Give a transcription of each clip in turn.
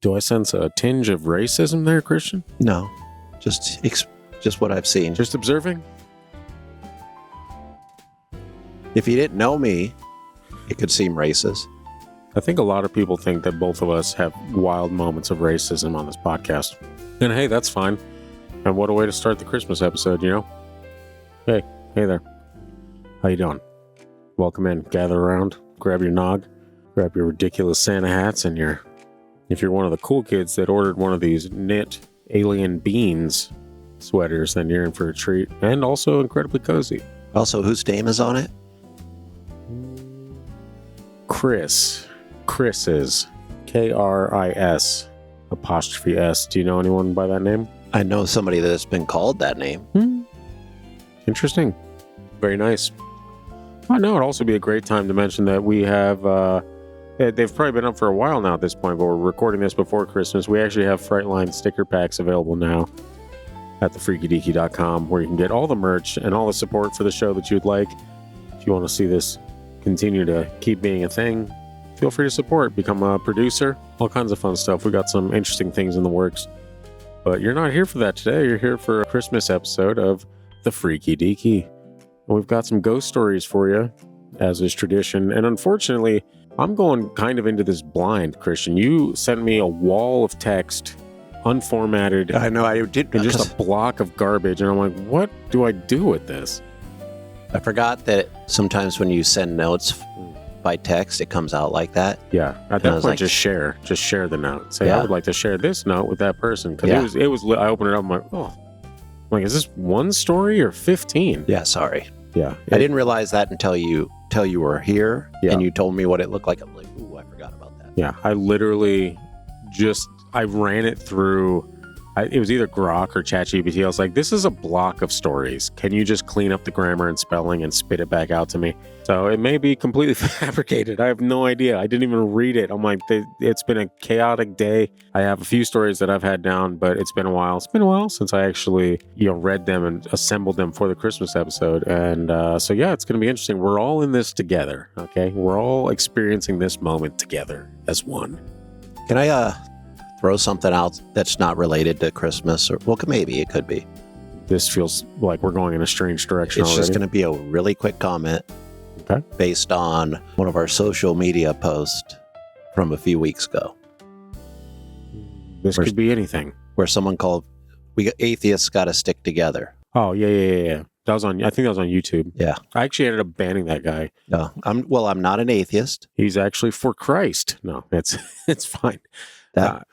Do I sense a tinge of racism there, Christian? No, just what I've seen. Just observing? If you didn't know me, it could seem racist. I think a lot of people think that both of us have wild moments of racism on this podcast. And hey, that's fine. And what a way to start the Christmas episode, you know? Hey there. How you doing? Welcome in. Gather around. Grab your nog. Grab your ridiculous Santa hats and if you're one of the cool kids that ordered one of these knit alien beans sweaters, then you're in for a treat. And also incredibly cozy. Also, whose name is on it? Chris. Chris's. K-R-I-S apostrophe S. Do you know anyone by that name? I know somebody that's been called that name. Interesting. Very nice. I know it'd also be a great time to mention that we have, they've probably been up for a while now at this point, but we're recording this before Christmas. We actually have Frightline sticker packs available now at thefreakydeaky.com, where you can get all the merch and all the support for the show that you'd like. If you want to see this continue to keep being a thing, feel free to support, become a producer, all kinds of fun stuff. We got some interesting things in the works. But you're not here for that today. You're here for a Christmas episode of The Freaky Deaky. And we've got some ghost stories for you, as is tradition. And unfortunately, I'm going kind of into this blind, Christian. You sent me a wall of text, unformatted. I know, I did. And just a block of garbage. And I'm like, what do I do with this? I forgot that sometimes when you send notes by text, it comes out like that. Yeah. At that point, just share the note. Say, I would like to share this note with that person. Because it was, I opened it up, I'm like, oh. I'm like, is this one story or 15? Yeah, sorry. Yeah. I didn't realize that until you were here and you told me what it looked like. I'm like, ooh, I forgot about that. Yeah, I literally I ran it through, it was either Grok or ChatGPT. I was like, this is a block of stories. Can you just clean up the grammar and spelling and spit it back out to me? So it may be completely fabricated. I have no idea. I didn't even read it. I'm like, it's been a chaotic day. I have a few stories that I've had down, but it's been a while. It's been a while since I actually, read them and assembled them for the Christmas episode. And so, yeah, it's going to be interesting. We're all in this together, okay? We're all experiencing this moment together as one. Can I throw something out that's not related to Christmas? Or well, maybe it could be. This feels like we're going in a strange direction It's already. just going to be a really quick comment. Okay. Based on one of our social media posts from a few weeks ago. This could be anything. Where someone called, atheists got to stick together. Oh, yeah. I think that was on YouTube. Yeah. I actually ended up banning that guy. No, I'm not an atheist. He's actually for Christ. No, it's fine. That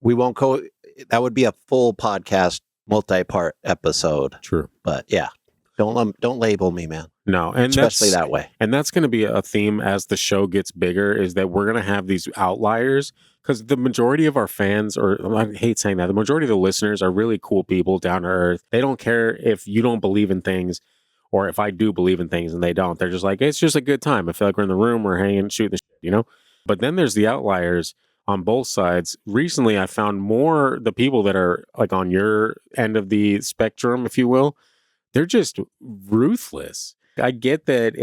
would be a full podcast, multi-part episode. True. But yeah, don't label me, man. No, and especially that way. And that's going to be a theme as the show gets bigger, is that we're going to have these outliers, because the majority of our fans, or I hate saying that, the majority of the listeners are really cool people, down to earth. They don't care if you don't believe in things or if I do believe in things and they don't. They're just like, it's just a good time. I feel like we're in the room, we're hanging, shooting the shit, But then there's the outliers on both sides. Recently, I found more the people that are like on your end of the spectrum, if you will. They're just ruthless. I get that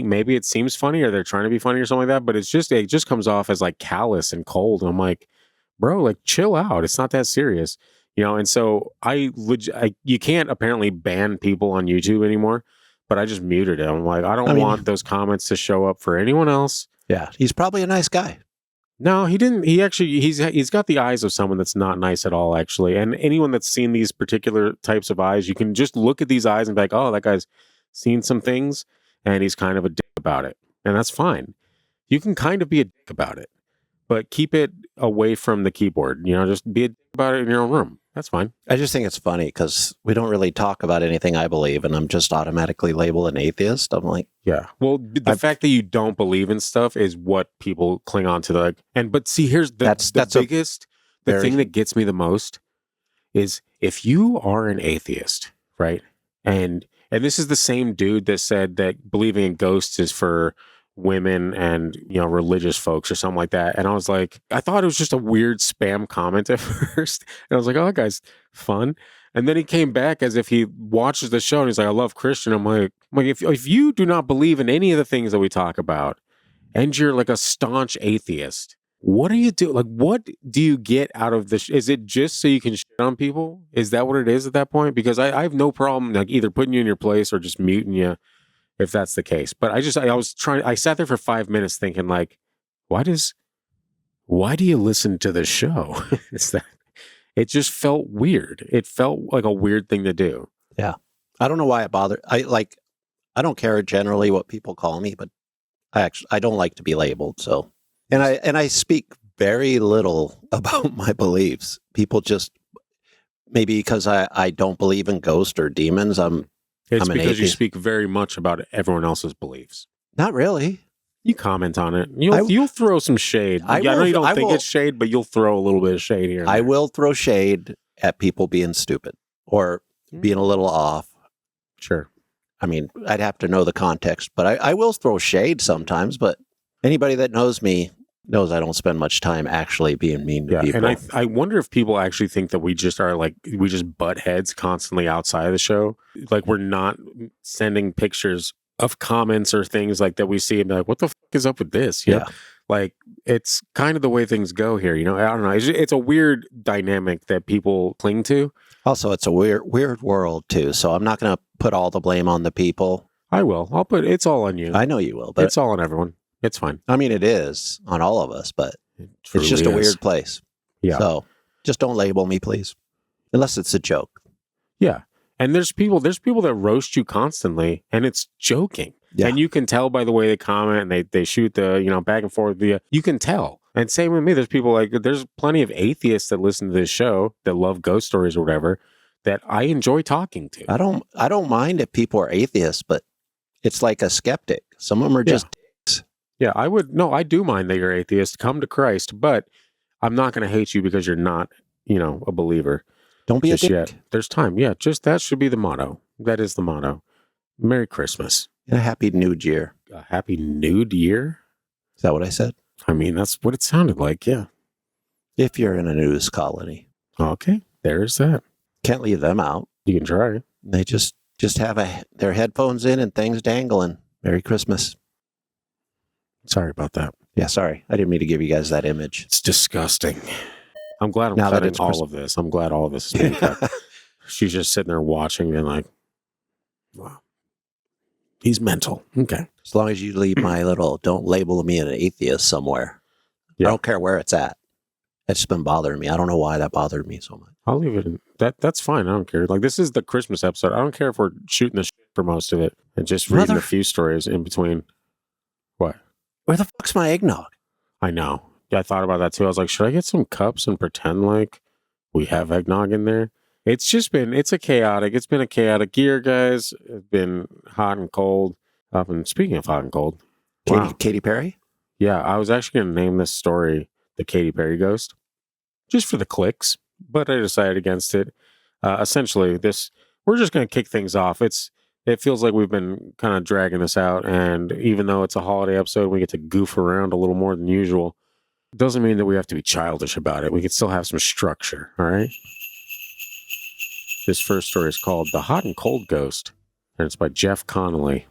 maybe it seems funny or they're trying to be funny or something like that, but it just comes off as like callous and cold. And I'm like, bro, like chill out. It's not that serious, And so you can't apparently ban people on YouTube anymore, but I just muted it. I'm like, I don't want those comments to show up for anyone else. Yeah, he's probably a nice guy. No, he didn't. He's got the eyes of someone that's not nice at all, actually. And anyone that's seen these particular types of eyes, you can just look at these eyes and be like, oh, that guy's seen some things and he's kind of a dick about it. And that's fine. You can kind of be a dick about it, but keep it away from the keyboard. Just be a dick about it in your own room. That's fine. I just think it's funny because we don't really talk about anything I believe, and I'm just automatically labeled an atheist. I'm like, yeah. Well, the fact that you don't believe in stuff is what people cling on to. But see, here's the thing that gets me the most is if you are an atheist, right? And this is the same dude that said that believing in ghosts is for women and religious folks or something like that. And I was like, I thought it was just a weird spam comment at first. And I was like, oh, that guy's fun. And then he came back as if he watches the show and he's like, I love Christian. I'm like if you do not believe in any of the things that we talk about and you're like a staunch atheist, What do you do? Like, what do you get out of this? Is it just so you can shit on people? Is that what it is at that point? Because I have no problem like either putting you in your place or just muting you if that's the case. But I sat there for 5 minutes thinking like, why do you listen to the show? It just felt weird. It felt like a weird thing to do. Yeah. I don't know why it bothered. I don't care generally what people call me, but I don't like to be labeled. So, and I speak very little about my beliefs. People just, maybe because I don't believe in ghosts or demons. It's because you speak very much about everyone else's beliefs. Not really. You comment on it. You'll throw some shade. I know you don't think it's shade, but you'll throw a little bit of shade here. I will throw shade at people being stupid or being a little off. Sure. I mean, I'd have to know the context, but I will throw shade sometimes. But anybody that knows me knows I don't spend much time actually being mean to people. And I wonder if people actually think that we just butt heads constantly outside of the show. Like we're not sending pictures of comments or things like that we see and be like, what the fuck is up with this? You know? Like it's kind of the way things go here. You know, I don't know. It's a weird dynamic that people cling to. Also, it's a weird world too. So I'm not going to put all the blame on the people. I will. It's all on you. I know you will, but it's all on everyone. It's fine. I mean, it is on all of us, but it's just a weird place. Yeah. So just don't label me, please. Unless it's a joke. Yeah. And there's people that roast you constantly and it's joking. Yeah. And you can tell by the way they comment and they shoot the, back and forth. You can tell. And same with me. There's plenty of atheists that listen to this show that love ghost stories or whatever that I enjoy talking to. I don't mind if people are atheists, but it's like a skeptic. Some of them are just dicks. Yeah, I do mind that you're atheist. Come to Christ, but I'm not going to hate you because you're not, a believer. Don't be a dick. Yet. There's time. Yeah, just that should be the motto. That is the motto. Merry Christmas. And a happy New Year. A happy New Year? Is that what I said? I mean, that's what it sounded like, yeah. If you're in a news colony. Okay, there's that. Can't leave them out. You can try. They just have their headphones in and things dangling. Merry Christmas. Sorry about that. Yeah, sorry. I didn't mean to give you guys that image. It's disgusting. I'm glad I'm cutting all of this. I'm glad all of this is being cut. She's just sitting there watching and like, wow. He's mental. Okay. As long as you leave my little, don't label me an atheist somewhere. Yeah. I don't care where it's at. It's been bothering me. I don't know why that bothered me so much. I'll leave it in. That's fine. I don't care. Like, this is the Christmas episode. I don't care if we're shooting the shit for most of it and just reading a few stories in between. What? Where the fuck's my eggnog? I know. Yeah, I thought about that too. I was like, should I get some cups and pretend like we have eggnog in there? It's been a chaotic year, guys. It's been hot and cold. And speaking of hot and cold. Katy Perry? Yeah, I was actually going to name this story the Katy Perry Ghost. Just for the clicks, but I decided against it. Essentially, we're just going to kick things off. It feels like we've been kind of dragging this out, and even though it's a holiday episode, we get to goof around a little more than usual. It doesn't mean that we have to be childish about it. We can still have some structure, all right? This first story is called The Hot and Cold Ghost, and it's by Jeff Connolly.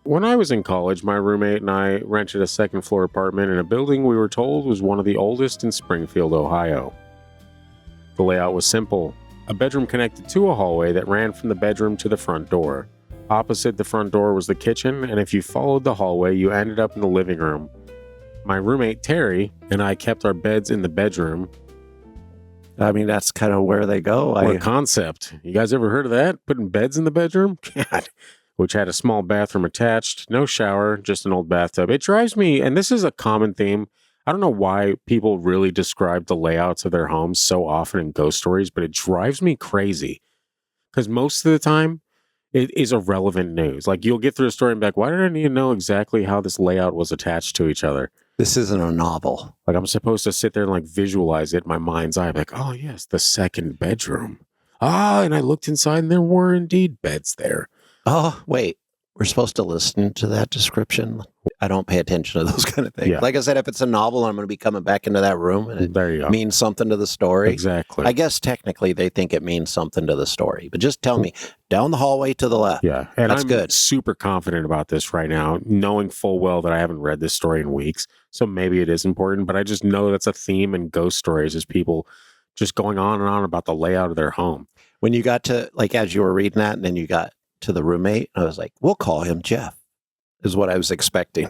When I was in college, my roommate and I rented a second-floor apartment in a building we were told was one of the oldest in Springfield, Ohio. The layout was simple. A bedroom connected to a hallway that ran from the bedroom to the front door. Opposite the front door was the kitchen, and if you followed the hallway, you ended up in the living room. My roommate, Terry, and I kept our beds in the bedroom. I mean, that's kind of where they go. What a concept. You guys ever heard of that? Putting beds in the bedroom? God. Which had a small bathroom attached, no shower, just an old bathtub. It drives me, and this is a common theme. I don't know why people really describe the layouts of their homes so often in ghost stories, but it drives me crazy. Because most of the time, it is irrelevant news. Like, you'll get through a story and be like, why did I need to know exactly how this layout was attached to each other? This isn't a novel. Like, I'm supposed to sit there and, like, visualize it in my mind's eye. Like, oh, yes, the second bedroom. Ah, and I looked inside and there were indeed beds there. Oh, wait. We're supposed to listen to that description. I don't pay attention to those kind of things. Yeah. Like I said, if it's a novel, I'm going to be coming back into that room and There you it go. means something to the story. Exactly. I guess technically they think it means something to the story, but just tell me down the hallway to the left. Yeah. And That's I'm good. super confident about this right now, knowing full well that I haven't read this story in weeks. So maybe it is important, but I just know that's a theme in ghost stories is people just going on and on about the layout of their home. When you got to, like, as you were reading that and then you got to the roommate, I was like, we'll call him Jeff, is what I was expecting.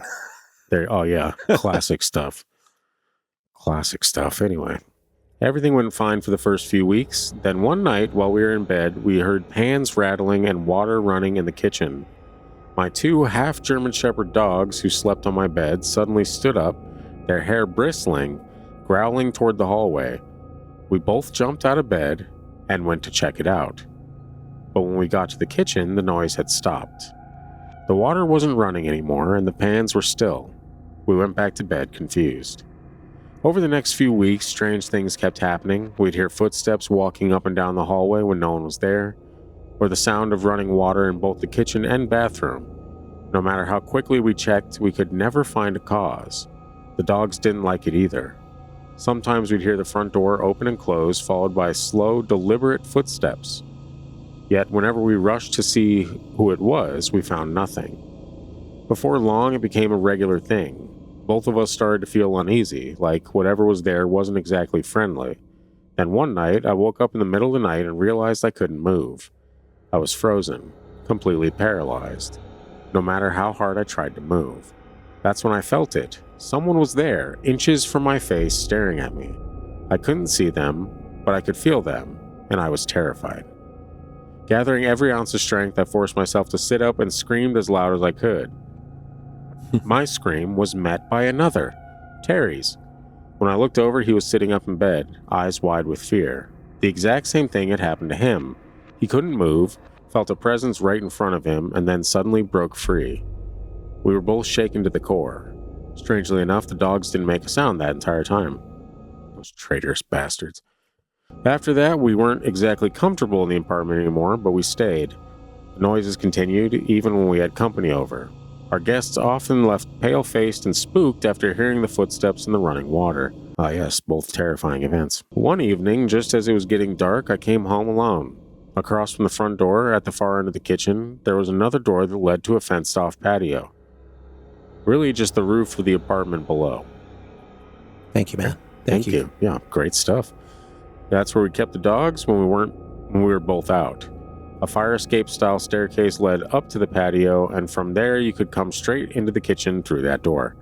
Oh, yeah. Classic stuff. Classic stuff. Anyway, everything went fine for the first few weeks. Then one night while we were in bed, we heard pans rattling and water running in the kitchen. My 2 half German Shepherd dogs who slept on my bed suddenly stood up, their hair bristling, growling toward the hallway. We both jumped out of bed and went to check it out. But when we got to the kitchen, the noise had stopped. The water wasn't running anymore and the pans were still. We went back to bed confused. Over the next few weeks, strange things kept happening. We'd hear footsteps walking up and down the hallway when no one was there, or the sound of running water in both the kitchen and bathroom. No matter how quickly we checked, we could never find a cause. The dogs didn't like it either. Sometimes we'd hear the front door open and close, followed by slow, deliberate footsteps. Yet whenever we rushed to see who it was, we found nothing. Before long, it became a regular thing. Both of us started to feel uneasy, like whatever was there wasn't exactly friendly. Then one night, I woke up in the middle of the night and realized I couldn't move. I was frozen, completely paralyzed, no matter how hard I tried to move. That's when I felt it. Someone was there, inches from my face, staring at me. I couldn't see them, but I could feel them, and I was terrified. Gathering every ounce of strength, I forced myself to sit up and screamed as loud as I could. My scream was met by another, Terry's. When I looked over, he was sitting up in bed, eyes wide with fear. The exact same thing had happened to him. He couldn't move, felt a presence right in front of him, and then suddenly broke free. We were both shaken to the core. Strangely enough, the dogs didn't make a sound that entire time. Those traitorous bastards. After that, we weren't exactly comfortable in the apartment anymore, but we stayed. The noises continued, even when we had company over. Our guests often left pale-faced and spooked after hearing the footsteps in the running water. Ah yes, both terrifying events. One evening, just as it was getting dark, I came home alone. Across from the front door, at the far end of the kitchen, there was another door that led to a fenced-off patio. Really just the roof of the apartment below. Thank you, man. Thank you. Yeah, great stuff. That's where we kept the dogs when we were both out. A fire escape style staircase led up to the patio, and from there you could come straight into the kitchen through that door.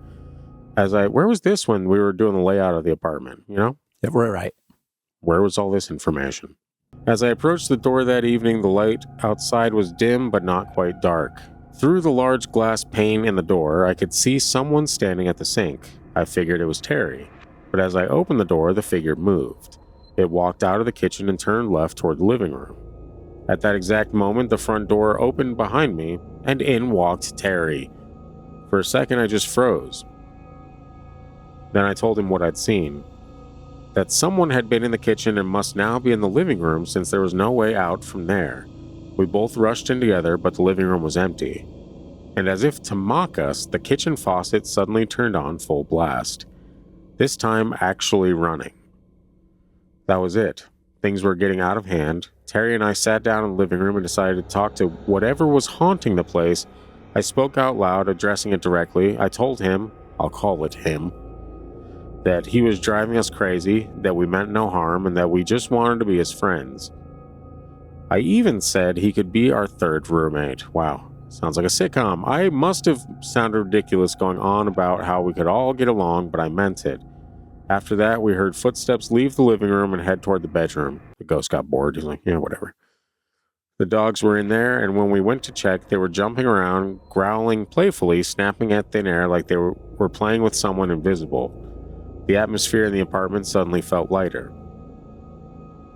Where was this when we were doing the layout of the apartment, you know? Yeah, we're right. Where was all this information? As I approached the door that evening, the light outside was dim but not quite dark. Through the large glass pane in the door, I could see someone standing at the sink. I figured it was Terry, but as I opened the door, the figure moved. It walked out of the kitchen and turned left toward the living room. At that exact moment, the front door opened behind me, and in walked Terry. For a second, I just froze. Then I told him what I'd seen. That someone had been in the kitchen and must now be in the living room since there was no way out from there. We both rushed in together, but the living room was empty. And as if to mock us, the kitchen faucet suddenly turned on full blast. This time actually running. That was it. Things were getting out of hand. Terry and I sat down in the living room and decided to talk to whatever was haunting the place. I spoke out loud, addressing it directly. I told him, I'll call it him, that he was driving us crazy, that we meant no harm, and that we just wanted to be his friends. I even said he could be our third roommate. Wow, sounds like a sitcom. I must have sounded ridiculous going on about how we could all get along, but I meant it. After that, we heard footsteps leave the living room and head toward the bedroom. The ghost got bored. He's like, yeah, whatever. The dogs were in there, and when we went to check, they were jumping around, growling playfully, snapping at thin air like they were playing with someone invisible. The atmosphere in the apartment suddenly felt lighter.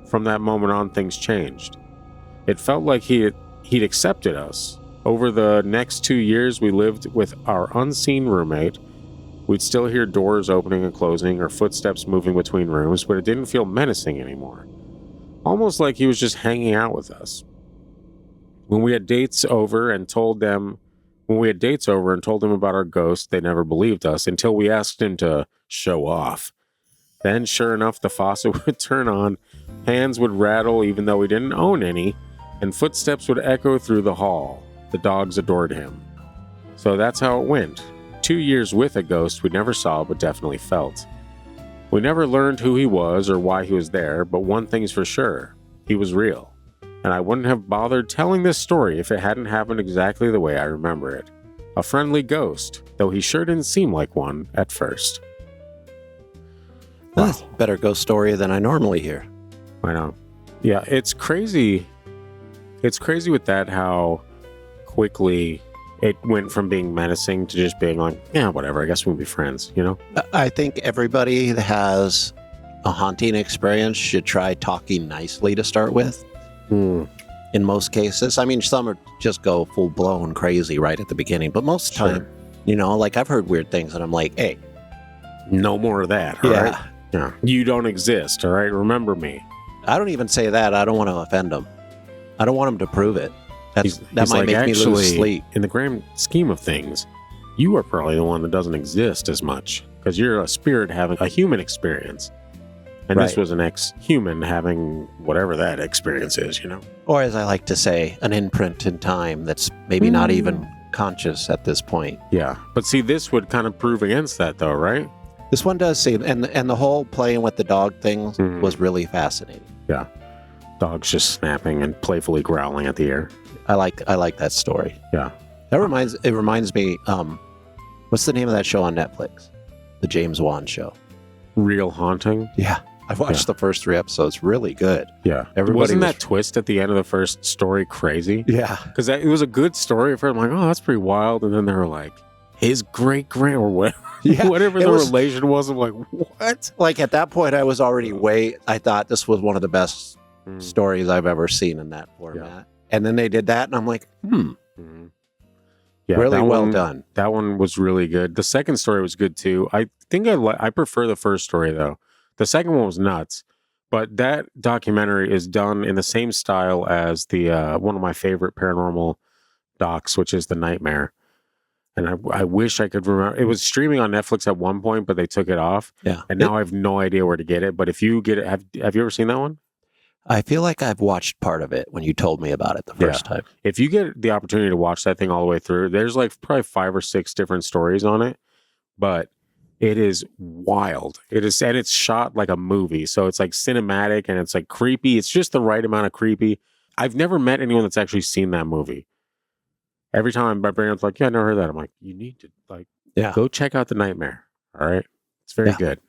From that moment on, things changed. It felt like he'd accepted us. Over the next 2 years, we lived with our unseen roommate. We'd still hear doors opening and closing or footsteps moving between rooms, but it didn't feel menacing anymore. Almost like he was just hanging out with us. When we had dates over and told them When we had dates over and told them about our ghost, they never believed us until we asked him to show off. Then, sure enough, the faucet would turn on, hands would rattle even though we didn't own any, and footsteps would echo through the hall. The dogs adored him. So that's how it went. 2 years with a ghost we never saw but definitely felt. We never learned who he was or why he was there, but one thing's for sure, he was real. And I wouldn't have bothered telling this story if it hadn't happened exactly the way I remember it. A friendly ghost, though he sure didn't seem like one at first. Wow. That's a better ghost story than I normally hear. I know. Yeah, it's crazy. It's crazy with that how quickly it went from being menacing to just being like, yeah, whatever, I guess we'll be friends, you know? I think everybody that has a haunting experience should try talking nicely to start with. In most cases. I mean, some are just go full blown crazy right at the beginning, but most of the time, you know, like I've heard weird things and I'm like, hey, no more of that, all right? Yeah. You don't exist, all right? Remember me. I don't even say that. I don't want to offend them. I don't want them to prove it. That might like, make me lose sleep. In the grand scheme of things, you are probably the one that doesn't exist as much because you're a spirit having a human experience. And this was an ex-human having whatever that experience is, you know? Or as I like to say, an imprint in time that's maybe not even conscious at this point. Yeah. But see, this would kind of prove against that, though, right? This one does seem, and the whole playing with the dog thing was really fascinating. Yeah. Dogs just snapping and playfully growling at the air. I like that story. Yeah. It reminds me, what's the name of that show on Netflix? The James Wan show. Real Haunting? Yeah. I watched the first 3 episodes. Really good. Yeah. Wasn't that twist at the end of the first story crazy? Yeah. Because it was a good story at first. I'm like, oh, that's pretty wild. And then they were like, his great-grand or whatever. Yeah, whatever the relation was. I'm like, what? Like at that point, I was already I thought this was one of the best stories I've ever seen in that format. Yeah. And then they did that and I'm like, Yeah, really well done. That one was really good. The second story was good too. I think I prefer the first story though. The second one was nuts, but that documentary is done in the same style as the one of my favorite paranormal docs, which is The Nightmare. And I wish I could remember. It was streaming on Netflix at one point, but they took it off. Yeah. And now I have no idea where to get it. But if you get it, have you ever seen that one? I feel like I've watched part of it when you told me about it the first time. If you get the opportunity to watch that thing all the way through, there's like probably 5 or 6 different stories on it. But it is wild. And it's shot like a movie. So it's like cinematic and it's like creepy. It's just the right amount of creepy. I've never met anyone that's actually seen that movie. Every time my brain's like, yeah, I never heard that. I'm like, you need to go check out The Nightmare. All right. It's very good.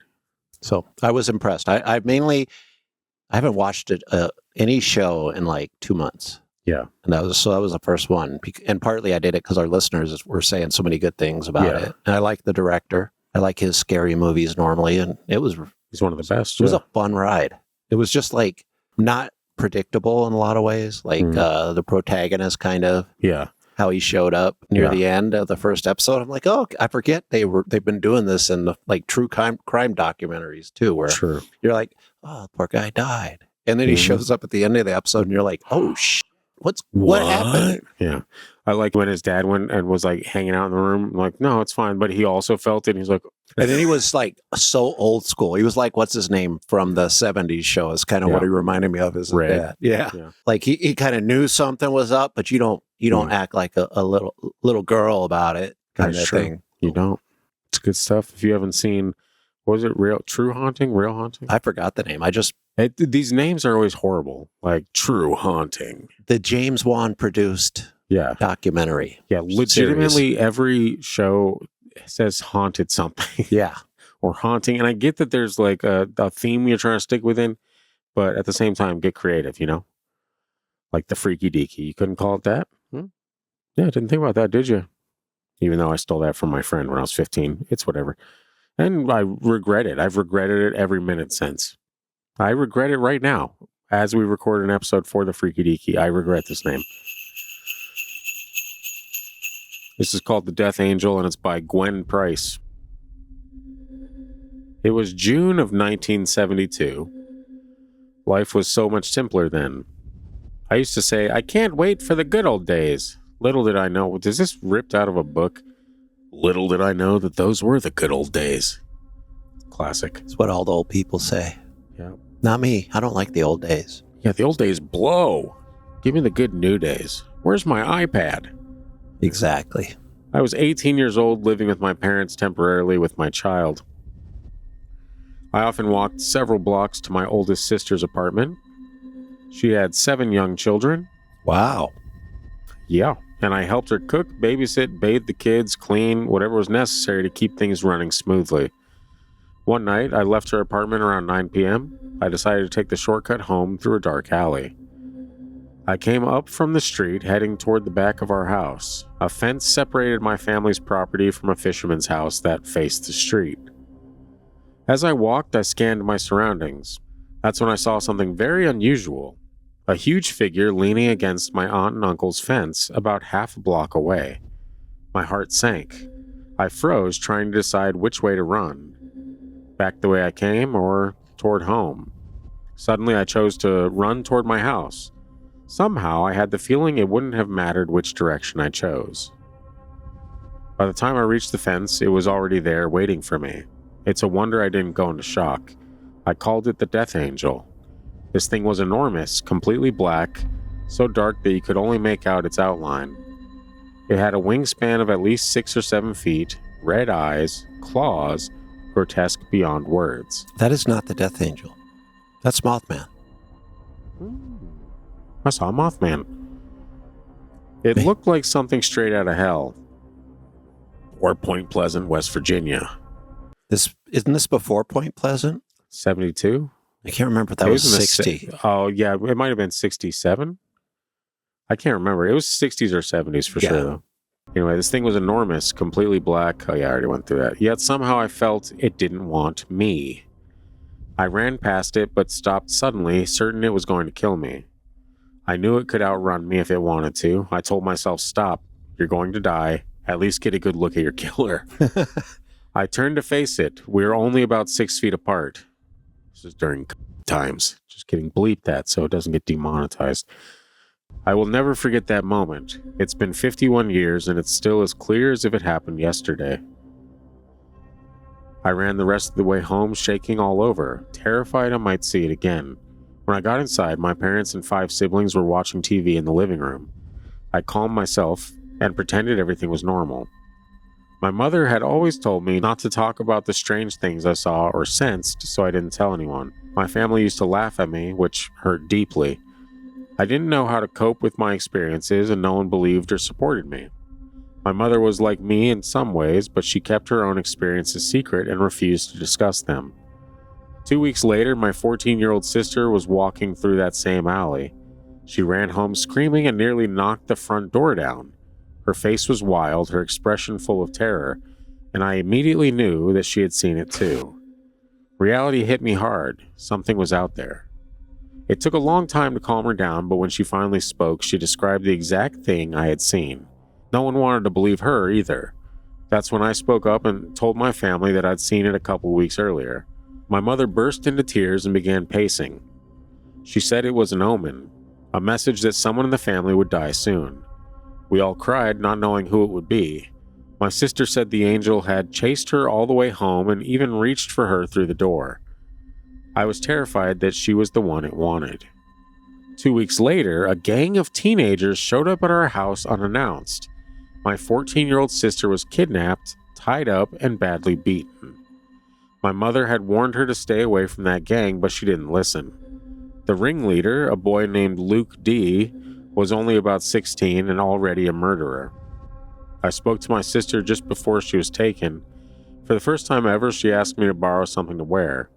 So I was impressed. I haven't watched any show in like 2 months. Yeah. And that was the first one. And partly I did it because our listeners were saying so many good things about it. And I like the director. I like his scary movies normally. And he's one of the best. It was a fun ride. It was just like not predictable in a lot of ways. Like the protagonist kind of. Yeah. How he showed up near the end of the first episode. I'm like, oh, I forget they've been doing this in the like true crime documentaries too, where you're like, oh, poor guy died. And then he shows up at the end of the episode and you're like, oh, what happened? Yeah. I like when his dad went and was like hanging out in the room. I'm like, no, it's fine. But he also felt it. And he's like, and then he was like so old school. He was like, what's his name from the 70s show is kind of what he reminded me of as a dad. Yeah. Like he kind of knew something was up, but you don't act like a little girl about it kind of thing. You don't. It's good stuff. If you haven't seen, what was it? Real Haunting? I forgot the name. These names are always horrible. Like True Haunting. The James Wan produced documentary. Yeah. Legitimately every show says haunted something. Yeah. Or haunting. And I get that there's like a theme you're trying to stick within, but at the same time, get creative, you know? Like the Freaky Deaky. You couldn't call it that? Yeah, I didn't think about that, did you? Even though I stole that from my friend when I was 15. It's whatever. And I regret it. I've regretted it every minute since. I regret it right now. As we record an episode for the Freaky Deaky, I regret this name. This is called The Death Angel, and it's by Gwen Price. It was June of 1972. Life was so much simpler then. I used to say, I can't wait for the good old days. Little did I know, is this ripped out of a book? Little did I know that those were the good old days. Classic. It's what all the old people say. Yeah. Not me. I don't like the old days. Yeah, the old days blow. Give me the good new days. Where's my iPad? Exactly. I was 18 years old, living with my parents temporarily with my child. I often walked several blocks to my oldest sister's apartment. She had 7 young children. Wow. Yeah. And I helped her cook, babysit, bathe the kids, clean, whatever was necessary to keep things running smoothly. One night, I left her apartment around 9 p.m. I decided to take the shortcut home through a dark alley. I came up from the street, heading toward the back of our house. A fence separated my family's property from a fisherman's house that faced the street. As I walked, I scanned my surroundings. That's when I saw something very unusual. A huge figure leaning against my aunt and uncle's fence about half a block away. My heart sank. I froze, trying to decide which way to run. Back the way I came or toward home. Suddenly, I chose to run toward my house. Somehow, I had the feeling it wouldn't have mattered which direction I chose. By the time I reached the fence, it was already there waiting for me. It's a wonder I didn't go into shock. I called it the Death Angel. This thing was enormous, completely black, so dark that you could only make out its outline. It had a wingspan of at least 6 or 7 feet, red eyes, claws, grotesque beyond words. That is not the Death Angel. That's Mothman. I saw Mothman. It looked like something straight out of hell. Or Point Pleasant, West Virginia. Isn't this before Point Pleasant? 72? I can't remember. That was 60. Oh, yeah. It might have been 67. I can't remember. It was 60s or 70s for sure, though. Anyway, this thing was enormous, completely black. Oh, yeah, I already went through that. Yet somehow I felt it didn't want me. I ran past it, but stopped suddenly, certain it was going to kill me. I knew it could outrun me if it wanted to. I told myself, stop. You're going to die. At least get a good look at your killer. I turned to face it. We were only about 6 feet apart. This is during times. Just getting bleeped at so it doesn't get demonetized. I will never forget that moment. It's been 51 years and it's still as clear as if it happened yesterday. I ran the rest of the way home shaking all over, terrified I might see it again. When I got inside, my parents and 5 siblings were watching TV in the living room. I calmed myself and pretended everything was normal. My mother had always told me not to talk about the strange things I saw or sensed, so I didn't tell anyone. My family used to laugh at me, which hurt deeply. I didn't know how to cope with my experiences, and no one believed or supported me. My mother was like me in some ways, but she kept her own experiences secret and refused to discuss them. 2 weeks later, my 14-year-old sister was walking through that same alley. She ran home screaming and nearly knocked the front door down. Her face was wild, her expression full of terror, and I immediately knew that she had seen it too. Reality hit me hard. Something was out there. It took a long time to calm her down, but when she finally spoke, she described the exact thing I had seen. No one wanted to believe her either. That's when I spoke up and told my family that I'd seen it a couple weeks earlier. My mother burst into tears and began pacing. She said it was an omen, a message that someone in the family would die soon. We all cried, not knowing who it would be. My sister said the angel had chased her all the way home and even reached for her through the door. I was terrified that she was the one it wanted. 2 weeks later, a gang of teenagers showed up at our house unannounced. My 14-year-old sister was kidnapped, tied up, and badly beaten. My mother had warned her to stay away from that gang, but she didn't listen. The ringleader, a boy named Luke D., was only about 16 and already a murderer. I spoke to my sister just before she was taken. For the first time ever, she asked me to borrow something to wear.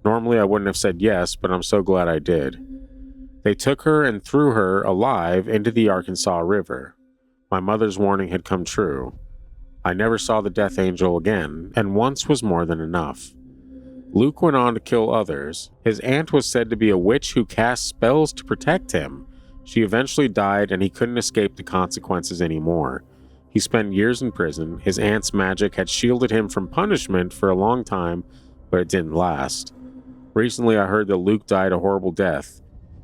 Normally, I wouldn't have said yes, but I'm so glad I did. They took her and threw her alive into the Arkansas River. My mother's warning had come true. I never saw the Death Angel again, and once was more than enough. Luke went on to kill others. His aunt was said to be a witch who cast spells to protect him. She eventually died, and he couldn't escape the consequences anymore. He spent years in prison. His aunt's magic had shielded him from punishment for a long time, but it didn't last. Recently, I heard that Luke died a horrible death.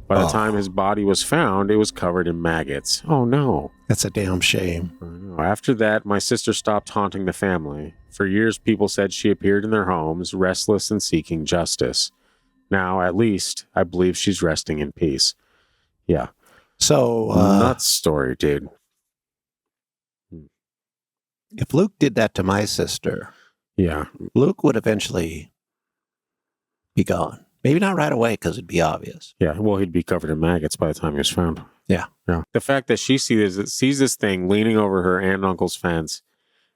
By the time his body was found, it was covered in maggots. Oh no. That's a damn shame. I know. After that, my sister stopped haunting the family. For years, people said she appeared in their homes, restless and seeking justice. Now, at least, I believe she's resting in peace. Yeah. So, nuts story, dude. If Luke did that to my sister, yeah, Luke would eventually be gone. Maybe not right away because it'd be obvious. Yeah, well, he'd be covered in maggots by the time he was found. Yeah. Yeah. The fact that she sees this thing leaning over her aunt and uncle's fence,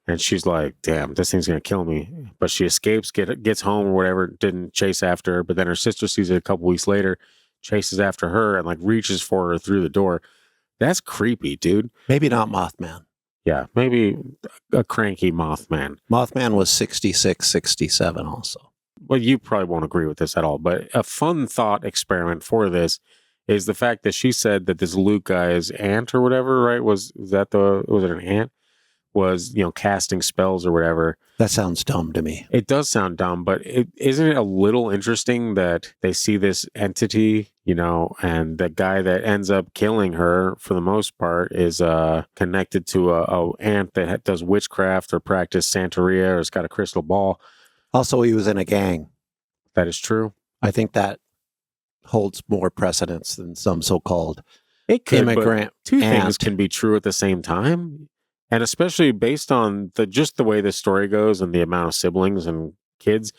and she's like, damn, this thing's going to kill me. But she escapes, gets home or whatever, didn't chase after her. But then her sister sees it a couple weeks later, chases after her, and like reaches for her through the door. That's creepy, dude. Maybe not Mothman. Yeah, maybe a cranky Mothman. Mothman was 66, 67 also. Well, you probably won't agree with this at all, but a fun thought experiment for this is the fact that she said that this Luke guy's aunt or whatever, right? Was it an aunt? Was, casting spells or whatever. That sounds dumb to me. It does sound dumb, but isn't it a little interesting that they see this entity, and the guy that ends up killing her for the most part is connected to a aunt that does witchcraft or practice Santeria or has got a crystal ball. Also, he was in a gang. That is true. I think that holds more precedence than some so-called immigrant. Two things can be true at the same time. And especially based on the way this story goes and the amount of siblings and kids,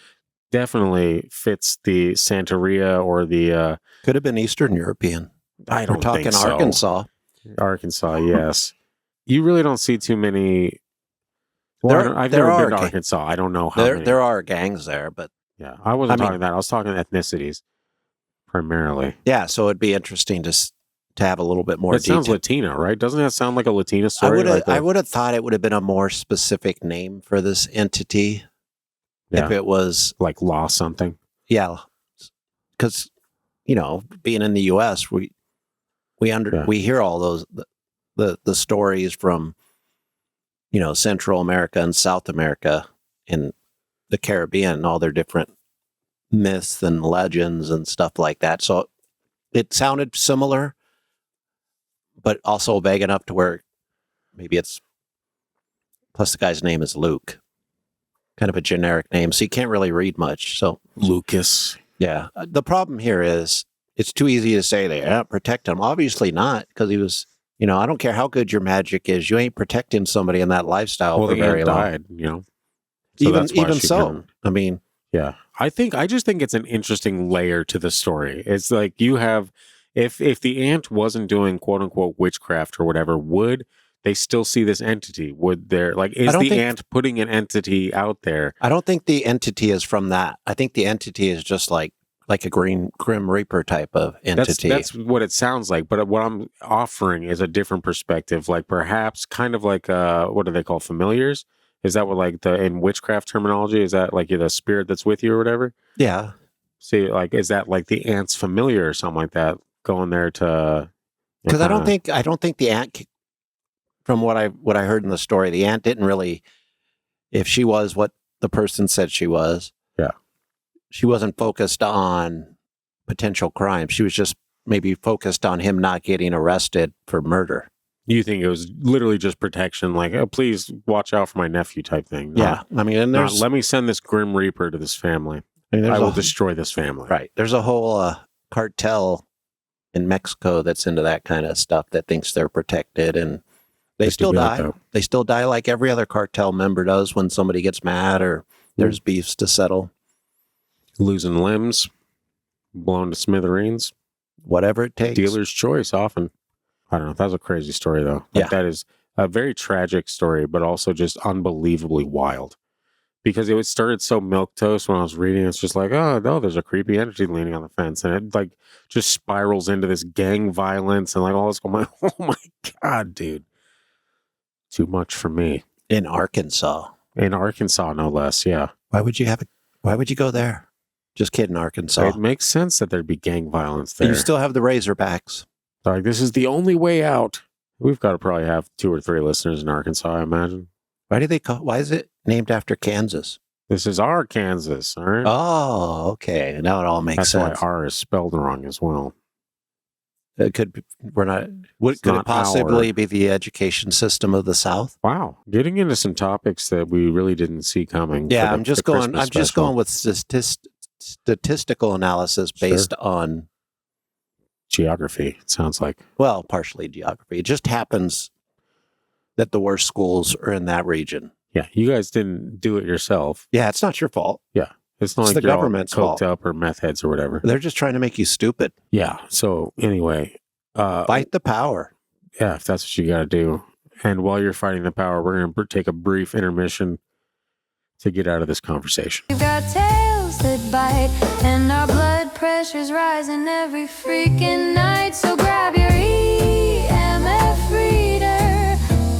definitely fits the Santeria or the... Could have been Eastern European. I don't think so. We're talking Arkansas. Arkansas, yes. You really don't see too many... Well, I've never been to Arkansas. I don't know how many. There are gangs there, but... Yeah, I wasn't talking that. I was talking ethnicities, primarily. Yeah, so it'd be interesting to have a little bit more detail. It sounds Latino, right? Doesn't that sound like a Latina story? I would have thought it would have been a more specific name for this entity if it was... Like Law something? Yeah. Because, being in the U.S., we hear all those, the stories from, Central America and South America and the Caribbean and all their different myths and legends and stuff like that. So it sounded similar, but also vague enough to where maybe it's... Plus the guy's name is Luke. Kind of a generic name, so you can't really read much. So Lucas. Yeah. The problem here is it's too easy to say they protect him. Obviously not, because he was, I don't care how good your magic is, you ain't protecting somebody in that lifestyle for very long. Died, So even so, yeah, I just think it's an interesting layer to the story. It's like you have, if the aunt wasn't doing quote unquote witchcraft or whatever, would they still see this entity? Would there, is the aunt putting an entity out there? I don't think the entity is from that. I think the entity is just like a Grim Reaper type of entity. That's what it sounds like. But what I'm offering is a different perspective, like perhaps kind of like, what do they call familiars? Is that what in witchcraft terminology, is that like the spirit that's with you or whatever? Yeah. See, is that like the aunt's familiar or something like that going there to... Because I don't think the aunt... From what I heard in the story, the aunt didn't really, if she was what the person said she was, she wasn't focused on potential crime. She was just maybe focused on him not getting arrested for murder. You think it was literally just protection, like, oh, please watch out for my nephew type thing? Yeah, let me send this Grim Reaper to this family. I will destroy this family. Right. There's a whole cartel in Mexico that's into that kind of stuff that thinks they're protected, and they still die. They still die like every other cartel member does when somebody gets mad or there's beefs to settle. Losing limbs, blown to smithereens. Whatever it takes. Dealer's choice often. I don't know. That was a crazy story, though. That is a very tragic story, but also just unbelievably wild. Because it started so milquetoast when I was reading. It's just like, oh, no, there's a creepy entity leaning on the fence. And it just spirals into this gang violence and all this. Oh my God, dude. Too much for me. In Arkansas, no less. Yeah. Why would you go there? Just kidding, Arkansas. It makes sense that there'd be gang violence there. You still have the Razorbacks. This is the only way out. We've got to probably have 2 or 3 listeners in Arkansas, I imagine. Why is it named after Kansas? This is our Kansas, all right? Oh, okay. Now it all makes sense. That's why R is spelled wrong as well. It could be, we're not. Could not it possibly be the education system of the South? Wow, getting into some topics that we really didn't see coming. Yeah, I'm just going with statistical analysis based on geography. It sounds like partially geography. It just happens that the worst schools are in that region. Yeah, you guys didn't do it yourself. Yeah, it's not your fault. Yeah, it's not like the you're government's all coked fault. up or meth heads or whatever. They're just trying to make you stupid. Yeah. So anyway, fight the power. Yeah, if that's what you got to do. And while you're fighting the power, we're going to take a brief intermission to get out of this conversation. We've got tails that bite, and our blood pressure's rising every freaking night. So grab your EMF reader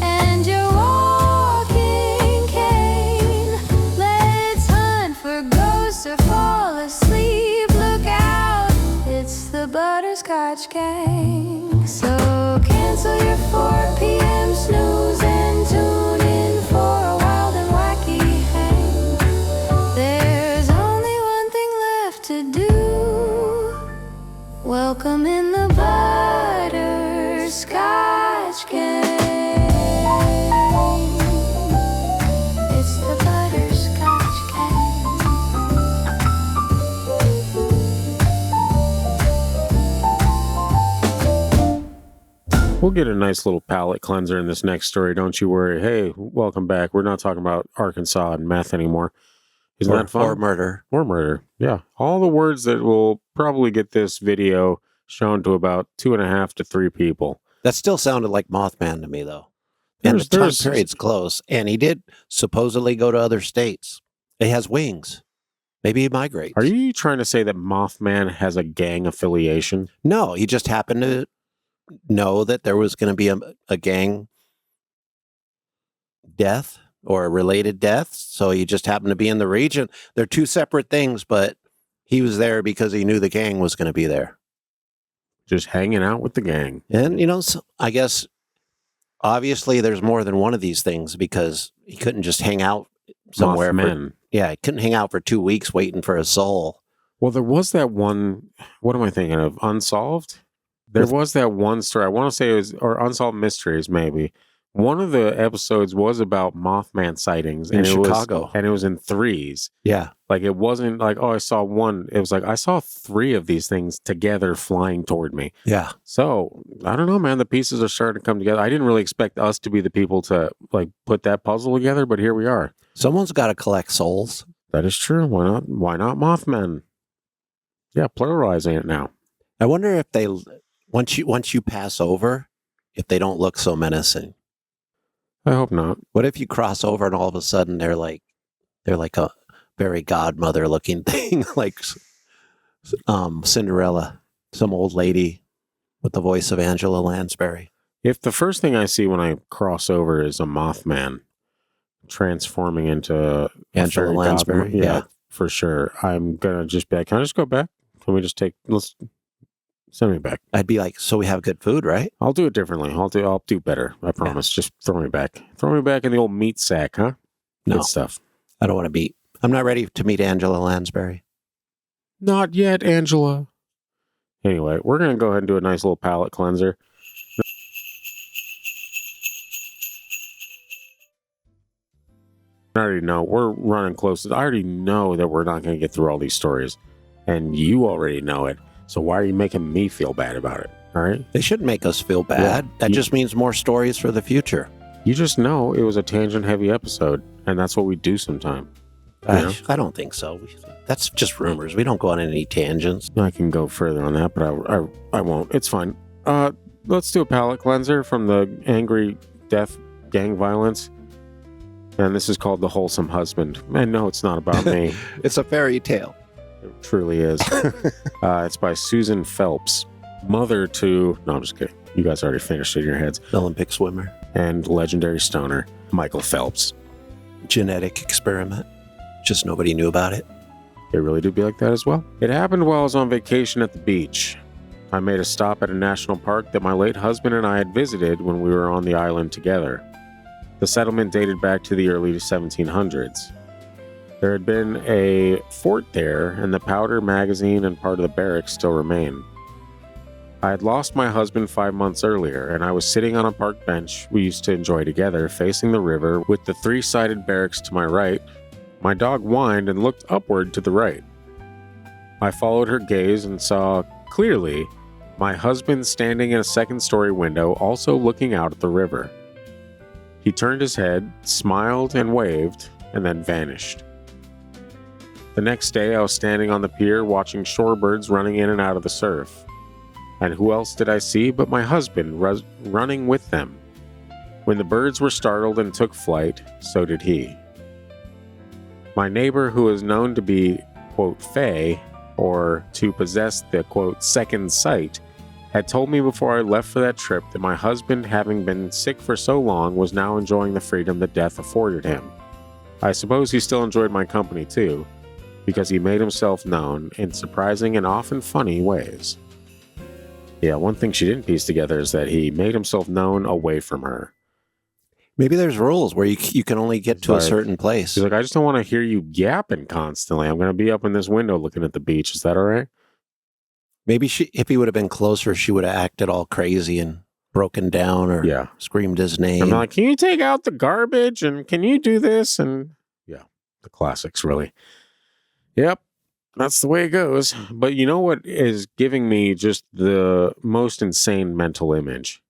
and your walking cane. Let's hunt for ghosts or fall asleep. Look out, it's the Butterscotch Gang. So cancel your 4 p.m. snooze and tune in for a wild and wacky hang. There's only one thing left to do. Welcome in the Butterscotch Gang. It's the Butterscotch Gang. We'll get a nice little palate cleanser in this next story. Don't you worry. Hey, welcome back. We're not talking about Arkansas and meth anymore. Isn't that fun? Or murder. Or murder. Yeah. All the words that will probably get this video shown to about 2.5 to 3 people. That still sounded like Mothman to me, though. And the time period's close. And he did supposedly go to other states. He has wings. Maybe he migrates. Are you trying to say that Mothman has a gang affiliation? No, he just happened to know that there was going to be a gang death or a related death. So he just happened to be in the region. They're two separate things, but he was there because he knew the gang was going to be there. Just hanging out with the gang. And, so I guess, obviously, there's more than one of these things because he couldn't just hang out somewhere. He couldn't hang out for 2 weeks waiting for a soul. Well, there was that one, what am I thinking of? Unsolved? There was that one story. I want to say it was, or Unsolved Mysteries, maybe. One of the episodes was about Mothman sightings in Chicago. And it was in 3s. Yeah. Like, it wasn't like, oh, I saw one. It was like, I saw 3 of these things together flying toward me. Yeah. So, I don't know, man. The pieces are starting to come together. I didn't really expect us to be the people to, like, put that puzzle together, but here we are. Someone's got to collect souls. That is true. Why not? Why not Mothman? Yeah, pluralizing it now. I wonder if they, once you pass over, if they don't look so menacing. I hope not. What if you cross over and all of a sudden they're like a very godmother looking thing, like Cinderella, some old lady with the voice of Angela Lansbury. If the first thing I see when I cross over is a Mothman transforming into Angela Lansbury, yeah, for sure, I'm gonna just be like, can I just go back? Can we just let's send me back? I'd be like, so we have good food, right? I'll do it differently. I'll do better. I promise. Yeah. Just throw me back. Throw me back in the old meat sack, huh? No. Good stuff. I don't want to meet. I'm not ready to meet Angela Lansbury. Not yet, Angela. Anyway, we're going to go ahead and do a nice little palate cleanser. I already know. We're running close. I already know that we're not going to get through all these stories. And you already know it. So why are you making me feel bad about it? All right? They shouldn't make us feel bad. Yeah, that just means more stories for the future. You just know it was a tangent-heavy episode, and that's what we do sometime. I don't think so. That's just rumors. We don't go on any tangents. I can go further on that, but I won't. It's fine. Let's do a palate cleanser from the angry death gang violence. And this is called The Wholesome Husband. And no, it's not about me. It's a fairy tale. It truly is. It's by Susan Phelps, mother to... No, I'm just kidding. You guys already finished it in your heads. Olympic swimmer. And legendary stoner, Michael Phelps. Genetic experiment. Just nobody knew about it. They really do be like that as well. It happened while I was on vacation at the beach. I made a stop at a national park that my late husband and I had visited when we were on the island together. The settlement dated back to the early 1700s. There had been a fort there, and the powder magazine and part of the barracks still remain. I had lost my husband 5 months earlier, and I was sitting on a park bench we used to enjoy together, facing the river with the three-sided barracks to my right. My dog whined and looked upward to the right. I followed her gaze and saw, clearly, my husband standing in a second-story window, also looking out at the river. He turned his head, smiled and waved, and then vanished. The next day, I was standing on the pier watching shorebirds running in and out of the surf. And who else did I see but my husband running with them? When the birds were startled and took flight, so did he. My neighbor, who is known to be, quote, fae, or to possess the, quote, second sight, had told me before I left for that trip that my husband, having been sick for so long, was now enjoying the freedom that death afforded him. I suppose he still enjoyed my company too, because he made himself known in surprising and often funny ways. Yeah, one thing she didn't piece together is that he made himself known away from her. Maybe there's rules where you can only get to a certain place. He's like, I just don't want to hear you yapping constantly. I'm going to be up in this window looking at the beach. Is that all right? Maybe if he would have been closer, she would have acted all crazy and broken down or screamed his name. I'm like, can you take out the garbage? And can you do this? And yeah, the classics, really. Yep. That's the way it goes. But you know what is giving me just the most insane mental image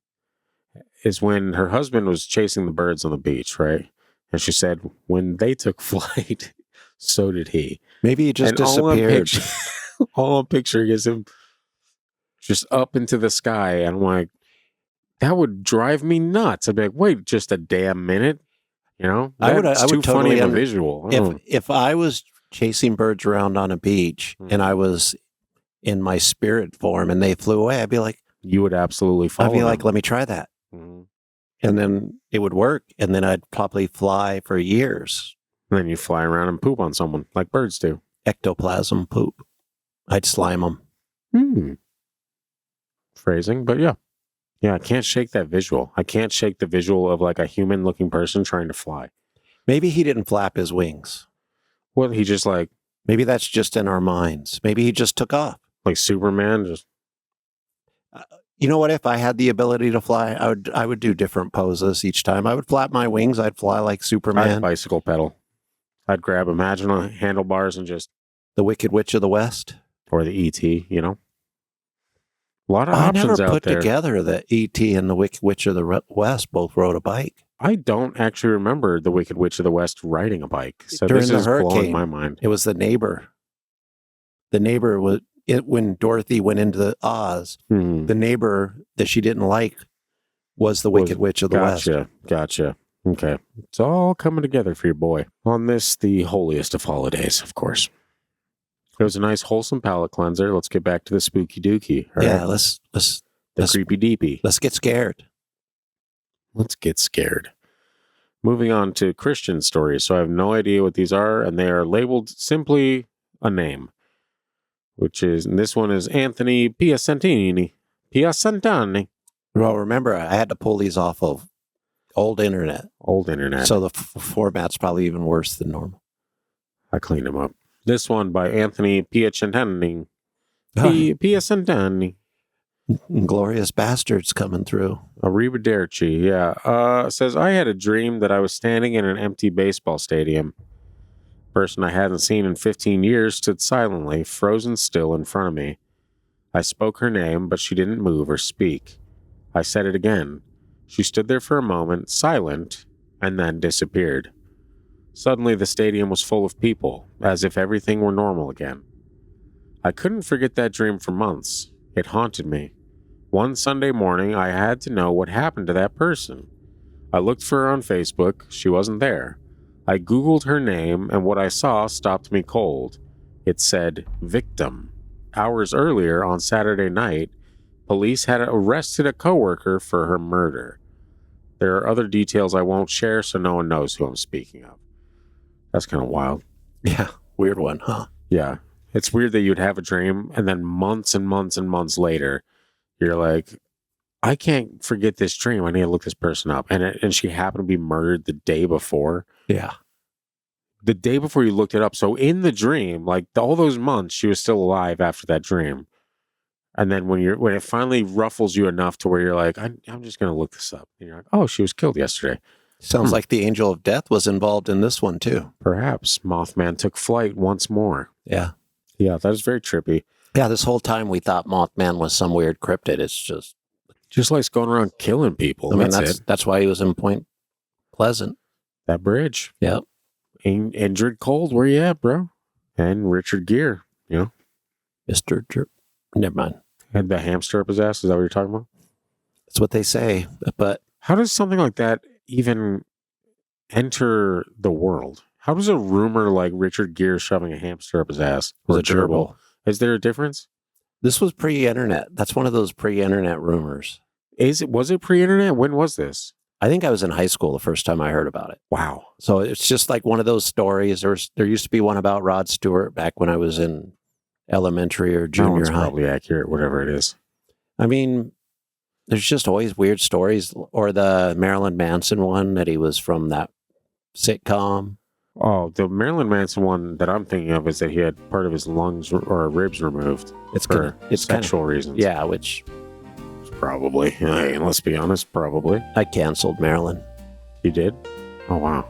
is when her husband was chasing the birds on the beach, right? And she said, when they took flight, so did he. Maybe he just disappeared. All I'm picturing is him just up into the sky. And I'm like, that would drive me nuts. I'd be like, wait just a damn minute. You know? I would too totally funny of a visual. If I was chasing birds around on a beach and I was in my spirit form and they flew away, I'd be like, you would absolutely follow I'd be them. like, let me try that. Mm-hmm. And then it would work. And then I'd probably fly for years. And then you fly around and poop on someone like birds do. Ectoplasm poop. I'd slime them. Phrasing, but yeah. Yeah, I can't shake that visual. I can't shake the visual of like a human looking person trying to fly. Maybe he didn't flap his wings. Well, he just like... Maybe that's just in our minds. Maybe he just took off. Like Superman, just... You know what? If I had the ability to fly, I would do different poses each time. I would flap my wings. I'd fly like Superman. I'd bicycle pedal. I'd grab imaginal handlebars and just... The Wicked Witch of the West. Or the E.T., you know? A lot of options out there. I never put together that E.T. and the Wicked Witch of the West both rode a bike. I don't actually remember the Wicked Witch of the West riding a bike. So During this the is blowing hurricane, my mind. It was the neighbor. The neighbor was when Dorothy went into the Oz. The neighbor that she didn't like was the Wicked Witch of the West. Gotcha. Okay. It's all coming together for your boy. On this, the holiest of holidays, of course. It was a nice, wholesome palate cleanser. Let's get back to the spooky dookie. Yeah, let's creepy deepy. Let's get scared. Let's get scared. Moving on to Christian stories. So I have no idea what these are, and they are labeled simply a name, and this one is Anthony Piacentini. Well, remember, I had to pull these off of old internet. So the format's probably even worse than normal. I cleaned them up. This one by Anthony Piacentini. Piacentini. Glorious Bastards coming through. Arrivederci, yeah. Says, I had a dream that I was standing in an empty baseball stadium. Person I hadn't seen in 15 years stood silently, frozen still in front of me. I spoke her name, but she didn't move or speak. I said it again. She stood there for a moment, silent, and then disappeared. Suddenly, the stadium was full of people, as if everything were normal again. I couldn't forget that dream for months. It haunted me. One Sunday morning, I had to know what happened to that person. I looked for her on Facebook. She wasn't there. I Googled her name, and what I saw stopped me cold. It said, victim. Hours earlier, on Saturday night, police had arrested a coworker for her murder. There are other details I won't share, so no one knows who I'm speaking of. That's kind of wild. Yeah, weird one, huh? Yeah. It's weird that you'd have a dream, and then months and months and months later, you're like, I can't forget this dream. I need to look this person up. And she happened to be murdered the day before. Yeah. The day before you looked it up. So in the dream, like all those months, she was still alive after that dream. And then when it finally ruffles you enough to where you're like, I'm just going to look this up. And you're like, oh, she was killed yesterday. Sounds like the Angel of Death was involved in this one too. Perhaps Mothman took flight once more. Yeah. Yeah, that is very trippy. Yeah, this whole time we thought Mothman was some weird cryptid. It's just like going around killing people. I mean, that's it. That's why he was in Point Pleasant. That bridge. Yep. Indrid Cold, where you at, bro? And Richard Gere, Never mind. Had the hamster up his ass. Is that what you're talking about? That's what they say. But how does something like that even enter the world? How does a rumor like Richard Gere shoving a hamster up his ass was a gerbil? Is there a difference? This was pre-internet. That's one of those pre-internet rumors. Was it pre-internet? When was this? I think I was in high school the first time I heard about it. Wow. So it's just like one of those stories. There used to be one about Rod Stewart back when I was in elementary or junior high. Probably accurate, whatever it is. I mean, there's just always weird stories. Or the Marilyn Manson one that he was from that sitcom. Oh, the Marilyn Manson one that I'm thinking of is that he had part of his lungs or ribs removed. It's sexual reasons. Yeah, which probably. Hey, let's be honest, probably. I canceled Marilyn. You did? Oh wow,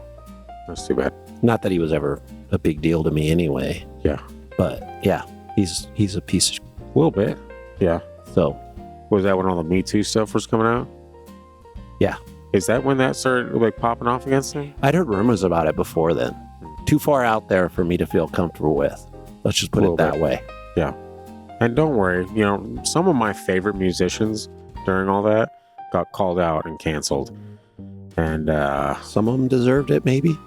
that's too bad. Not that he was ever a big deal to me anyway. Yeah, but yeah, he's a piece of a little bit. Yeah. So was that when all the Me Too stuff was coming out? Yeah. Is that when that started like popping off against him? I'd heard rumors about it before then. Too far out there for me to feel comfortable with. Let's just put it that way. Yeah. And don't worry, some of my favorite musicians during all that got called out and canceled. And some of them deserved it, maybe?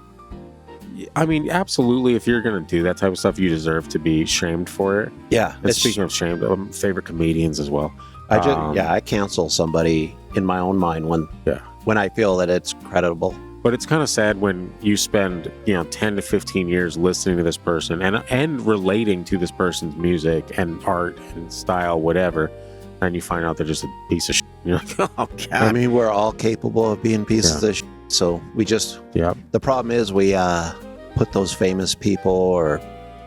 I mean, absolutely. If you're going to do that type of stuff, you deserve to be shamed for it. Yeah. And speaking of shamed, favorite comedians as well. I cancel somebody in my own mind when I feel that it's credible. But it's kind of sad when you spend 10 to 15 years listening to this person and relating to this person's music and art and style, whatever, and you find out they're just a piece of shit. You're like, oh God. I mean, we're all capable of being pieces of shit, so we just. Yeah. The problem is we put those famous people or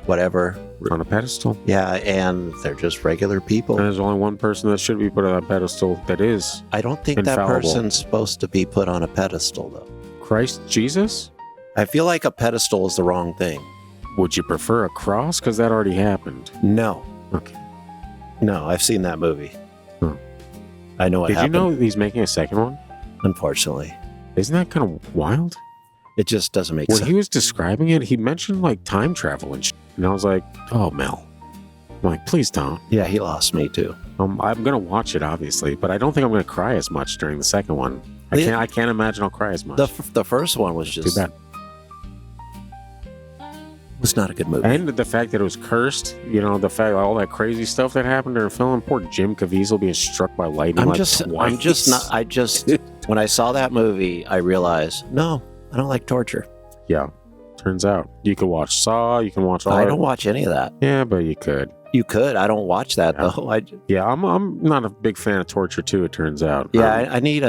whatever on a pedestal. Yeah, and they're just regular people. And there's only one person that should be put on a pedestal that is. I don't think infallible. That person's supposed to be put on a pedestal, though. Christ Jesus? I feel like a pedestal is the wrong thing. Would you prefer a cross? Because that already happened. No. Okay. No, I've seen that movie. Huh. I know what happened. Did you know he's making a second one? Unfortunately. Isn't that kind of wild? It just doesn't make sense. When he was describing it, he mentioned like time travel and shit. And I was like, oh, Mel. I'm like, please don't. Yeah, he lost me too. I'm going to watch it, obviously, but I don't think I'm going to cry as much during the second one. I can't imagine I'll cry as much. The first one was just too bad. It was not a good movie. And the fact that it was cursed, the fact all that crazy stuff that happened during filming, poor Jim Caviezel being struck by lightning. When I saw that movie, I realized, no, I don't like torture. Yeah. Turns out you could watch Saw, you can watch all I don't watch any of that. Yeah, but you could. You could. I don't watch that though. I'm not a big fan of torture too, it turns out. Yeah, I need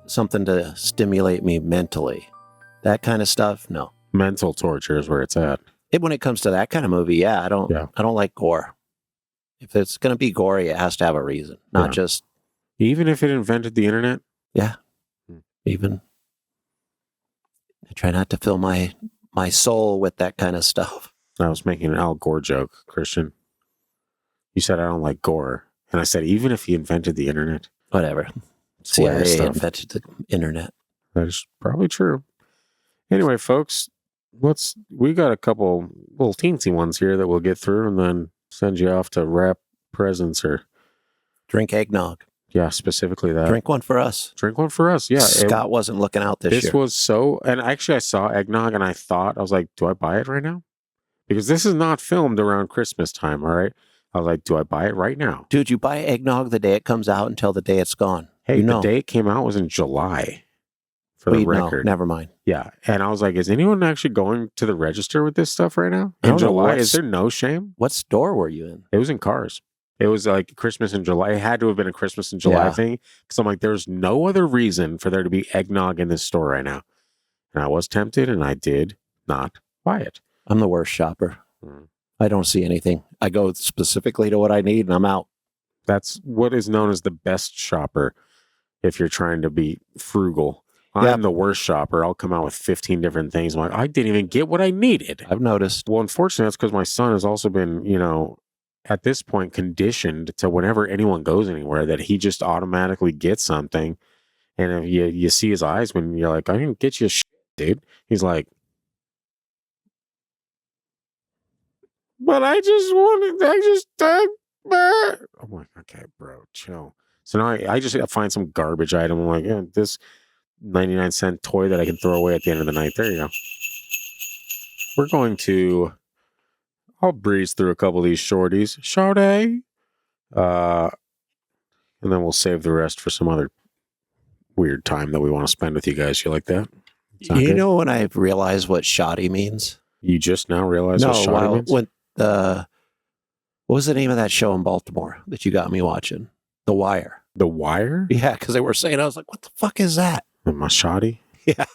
something to stimulate me mentally. That kind of stuff, no. Mental torture is where it's at. When it comes to that kind of movie, I don't like gore. If it's going to be gory, it has to have a reason, not just. Even if it invented the internet? Yeah. Even. I try not to fill my soul with that kind of stuff. I was making an Al Gore joke, Christian. You said I don't like gore. And I said, even if he invented the internet. Whatever. CIA invented the internet. That is probably true. Anyway, folks, we got a couple little teensy ones here that we'll get through and then send you off to wrap presents or drink eggnog. Yeah, specifically that. Drink one for us. Drink one for us. Yeah. Scott wasn't looking out this year. This was so, and actually I saw eggnog and I was like, do I buy it right now? Because this is not filmed around Christmas time. All right. I was like, do I buy it right now? Dude, you buy eggnog the day it comes out until the day it's gone. Hey, the day it came out was in July. For the record. No, never mind. Yeah. And I was like, is anyone actually going to the register with this stuff right now? In July? Is there no shame? What store were you in? It was in Cars. It was like Christmas in July. It had to have been a Christmas in July thing. Because I'm like, there's no other reason for there to be eggnog in this store right now. And I was tempted and I did not buy it. I'm the worst shopper. I don't see anything. I go specifically to what I need and I'm out. That's what is known as the best shopper if you're trying to be frugal. Yeah. I'm the worst shopper. I'll come out with 15 different things. I'm like, I didn't even get what I needed. I've noticed. Well, unfortunately, that's because my son has also been, at this point conditioned to whenever anyone goes anywhere that he just automatically gets something. And if you see his eyes when you're like, I didn't get you shit, dude. He's like, but I'm like, okay, bro, chill. So now I just find some garbage item. I'm like, yeah, this 99-cent toy that I can throw away at the end of the night. There you go. I'll breeze through a couple of these shorties. Shorty. And then we'll save the rest for some other weird time that we want to spend with you guys. You like that? Sound You good? know when I realized what shoddy means? You just now realize what No, shoddy means? when what was the name of that show in Baltimore that you got me watching? The Wire. The Wire? Yeah, because they were saying, I was like, what the fuck is that? Am I shoddy? Yeah.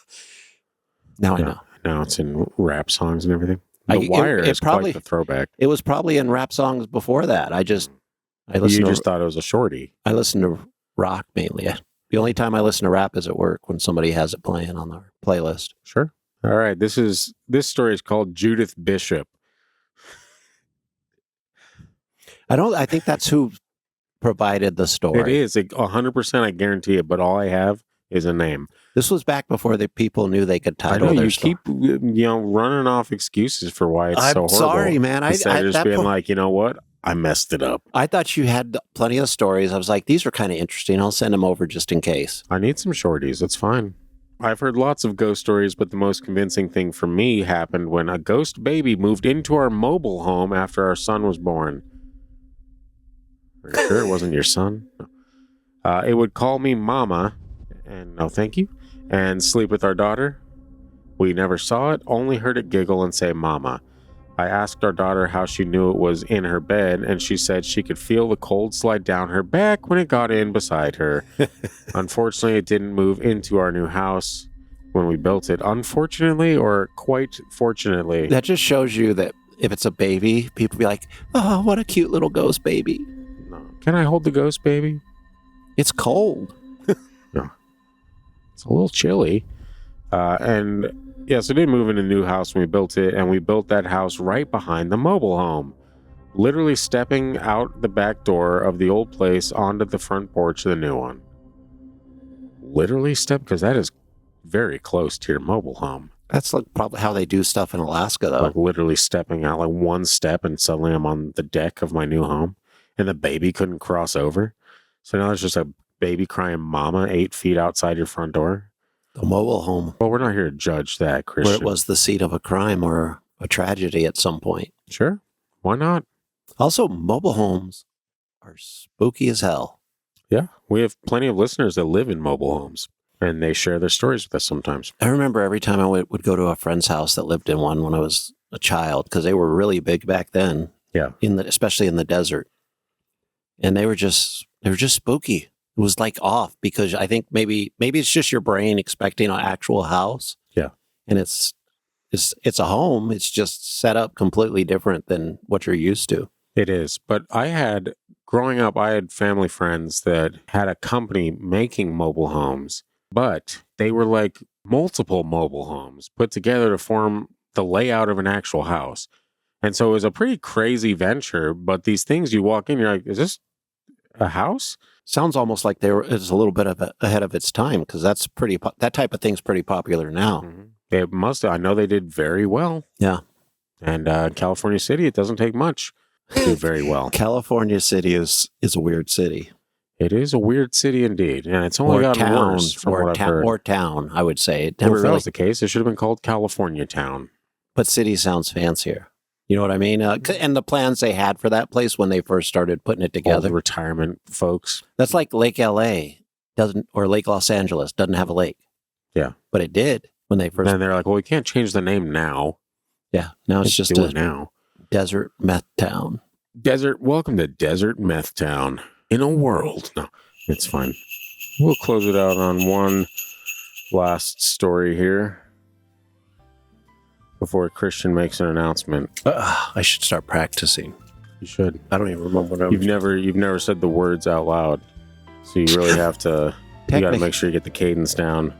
Now I Yeah. know. Now it's in rap songs and everything. The It Wire is probably- quite the throwback. It was probably in rap songs before that. I You just thought it was a shorty. I listen to rock mainly. The only time I listen to rap is at work when somebody has it playing on their playlist. Sure. All right. This story is called Judith Bishop. I think that's who provided the story. It is 100%. I guarantee it. But all I have is a name. This was back before the people knew they could I title know their you story. keep running off excuses for why it's I'm so horrible. sorry, man. Instead of just that being po- like, you know what? I messed it up. I thought you had plenty of stories. I was like, these are kind of interesting. I'll send them over just in case. I need some shorties. That's fine. I've heard lots of ghost stories, but the most convincing thing for me happened when a ghost baby moved into our mobile home after our son was born. Are you sure it wasn't your son? No. It would call me mama, and no thank you, and sleep with our daughter. We never saw it, only heard it giggle and say mama. I asked our daughter how she knew it was in her bed, and she said she could feel the cold slide down her back when it got in beside her. Unfortunately, it didn't move into our new house when we built it. Unfortunately, or quite fortunately. That just shows you that if it's a baby, people be like, oh, what a cute little ghost baby. No. Can I hold the ghost baby? It's cold. It's a little chilly. And yes, it did move in a new house when we built it, and we built that house right behind the mobile home. Literally stepping out the back door of the old place onto the front porch of the new one. Literally because that is very close to your mobile home. That's like probably how they do stuff in Alaska, though. Like literally stepping out like one step and suddenly I'm on the deck of my new home and the baby couldn't cross over. So now there's just a baby crying mama 8 feet outside your front door. The mobile home, Well, we're not here to judge that, Christian. where it was the seat of a crime or a tragedy at some point. Sure. Why not? Also, mobile homes are spooky as hell. Yeah. We have plenty of listeners that live in mobile homes and they share their stories with us sometimes. I remember every time I would go to a friend's house that lived in one when I was a child, because they were really big back then. Yeah. Especially in the desert. And they were just spooky. It was like off because I think maybe it's just your brain expecting an actual house. Yeah. And it's a home. It's just set up completely different than what you're used to. It is. But growing up, I had family friends that had a company making mobile homes, but they were like multiple mobile homes put together to form the layout of an actual house. And so it was a pretty crazy venture, but these things you walk in, you're like, is this a house? Sounds almost like it's a little bit ahead of its time, because that type of thing's pretty popular now. Mm-hmm. It must. I know they did very well. Yeah. And California City, it doesn't take much to do very well. California City is a weird city. It is a weird city indeed, and it's only gotten worse from what I've heard. Or town, I would say. It Well, never if that really, was the case, it should have been called California Town. but city sounds fancier. You know what I mean? And the plans they had for that place when they first started putting it All together. the retirement folks. That's like Lake LA or Lake Los Angeles doesn't have a lake. Yeah. But it did when they first. And they're like, well, we can't change the name now. Yeah. Now it's Let's just do a it now. desert meth town. Welcome to Desert Meth Town in a world. No, it's fine. We'll close it out on one last story here before Christian makes an announcement. I should start practicing. You should. I don't even remember what I was. You've never said the words out loud, so you really have to. You got to make sure you get the cadence down.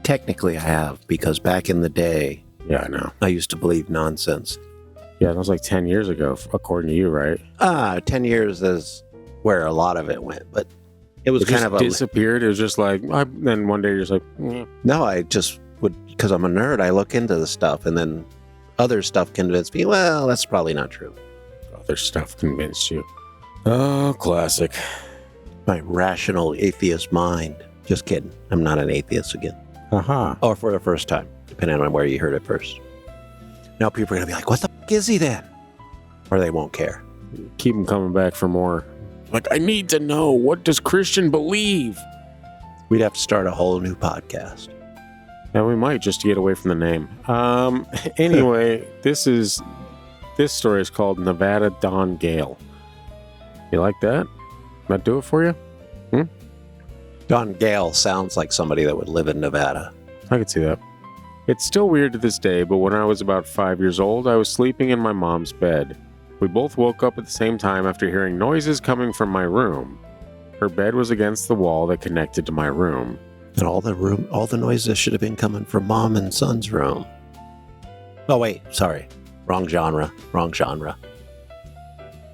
Technically, I have, because back in the day, Yeah, I know. I used to believe nonsense. Yeah, that was like 10 years ago, according to you, right? 10 years is where a lot of it went, but it was kind of disappeared. It was just like, then one day you're just like, No, I just would, because I'm a nerd, I look into the stuff, and then other stuff convinced me, well, that's probably not true. Other stuff convinced you. Oh, classic. My rational atheist mind. Just kidding. I'm not an atheist again. Aha. Or for the first time, depending on where you heard it first. Now people are going to be like, what the f*** is he then? Or they won't care. Keep them coming back for more. Like, I need to know, what does Christian believe? We'd have to start a whole new podcast. And we might, just to get away from the name. Anyway, this story is called Nevada Don Gale. You like that? That do it for you? Don Gale sounds like somebody that would live in Nevada. I could see that. It's still weird to this day, but when I was about 5 years old, I was sleeping in my mom's bed. We both woke up at the same time after hearing noises coming from my room. Her bed was against the wall that connected to my room. And all the noises should have been coming from mom and son's room. Oh, wait, sorry. Wrong genre.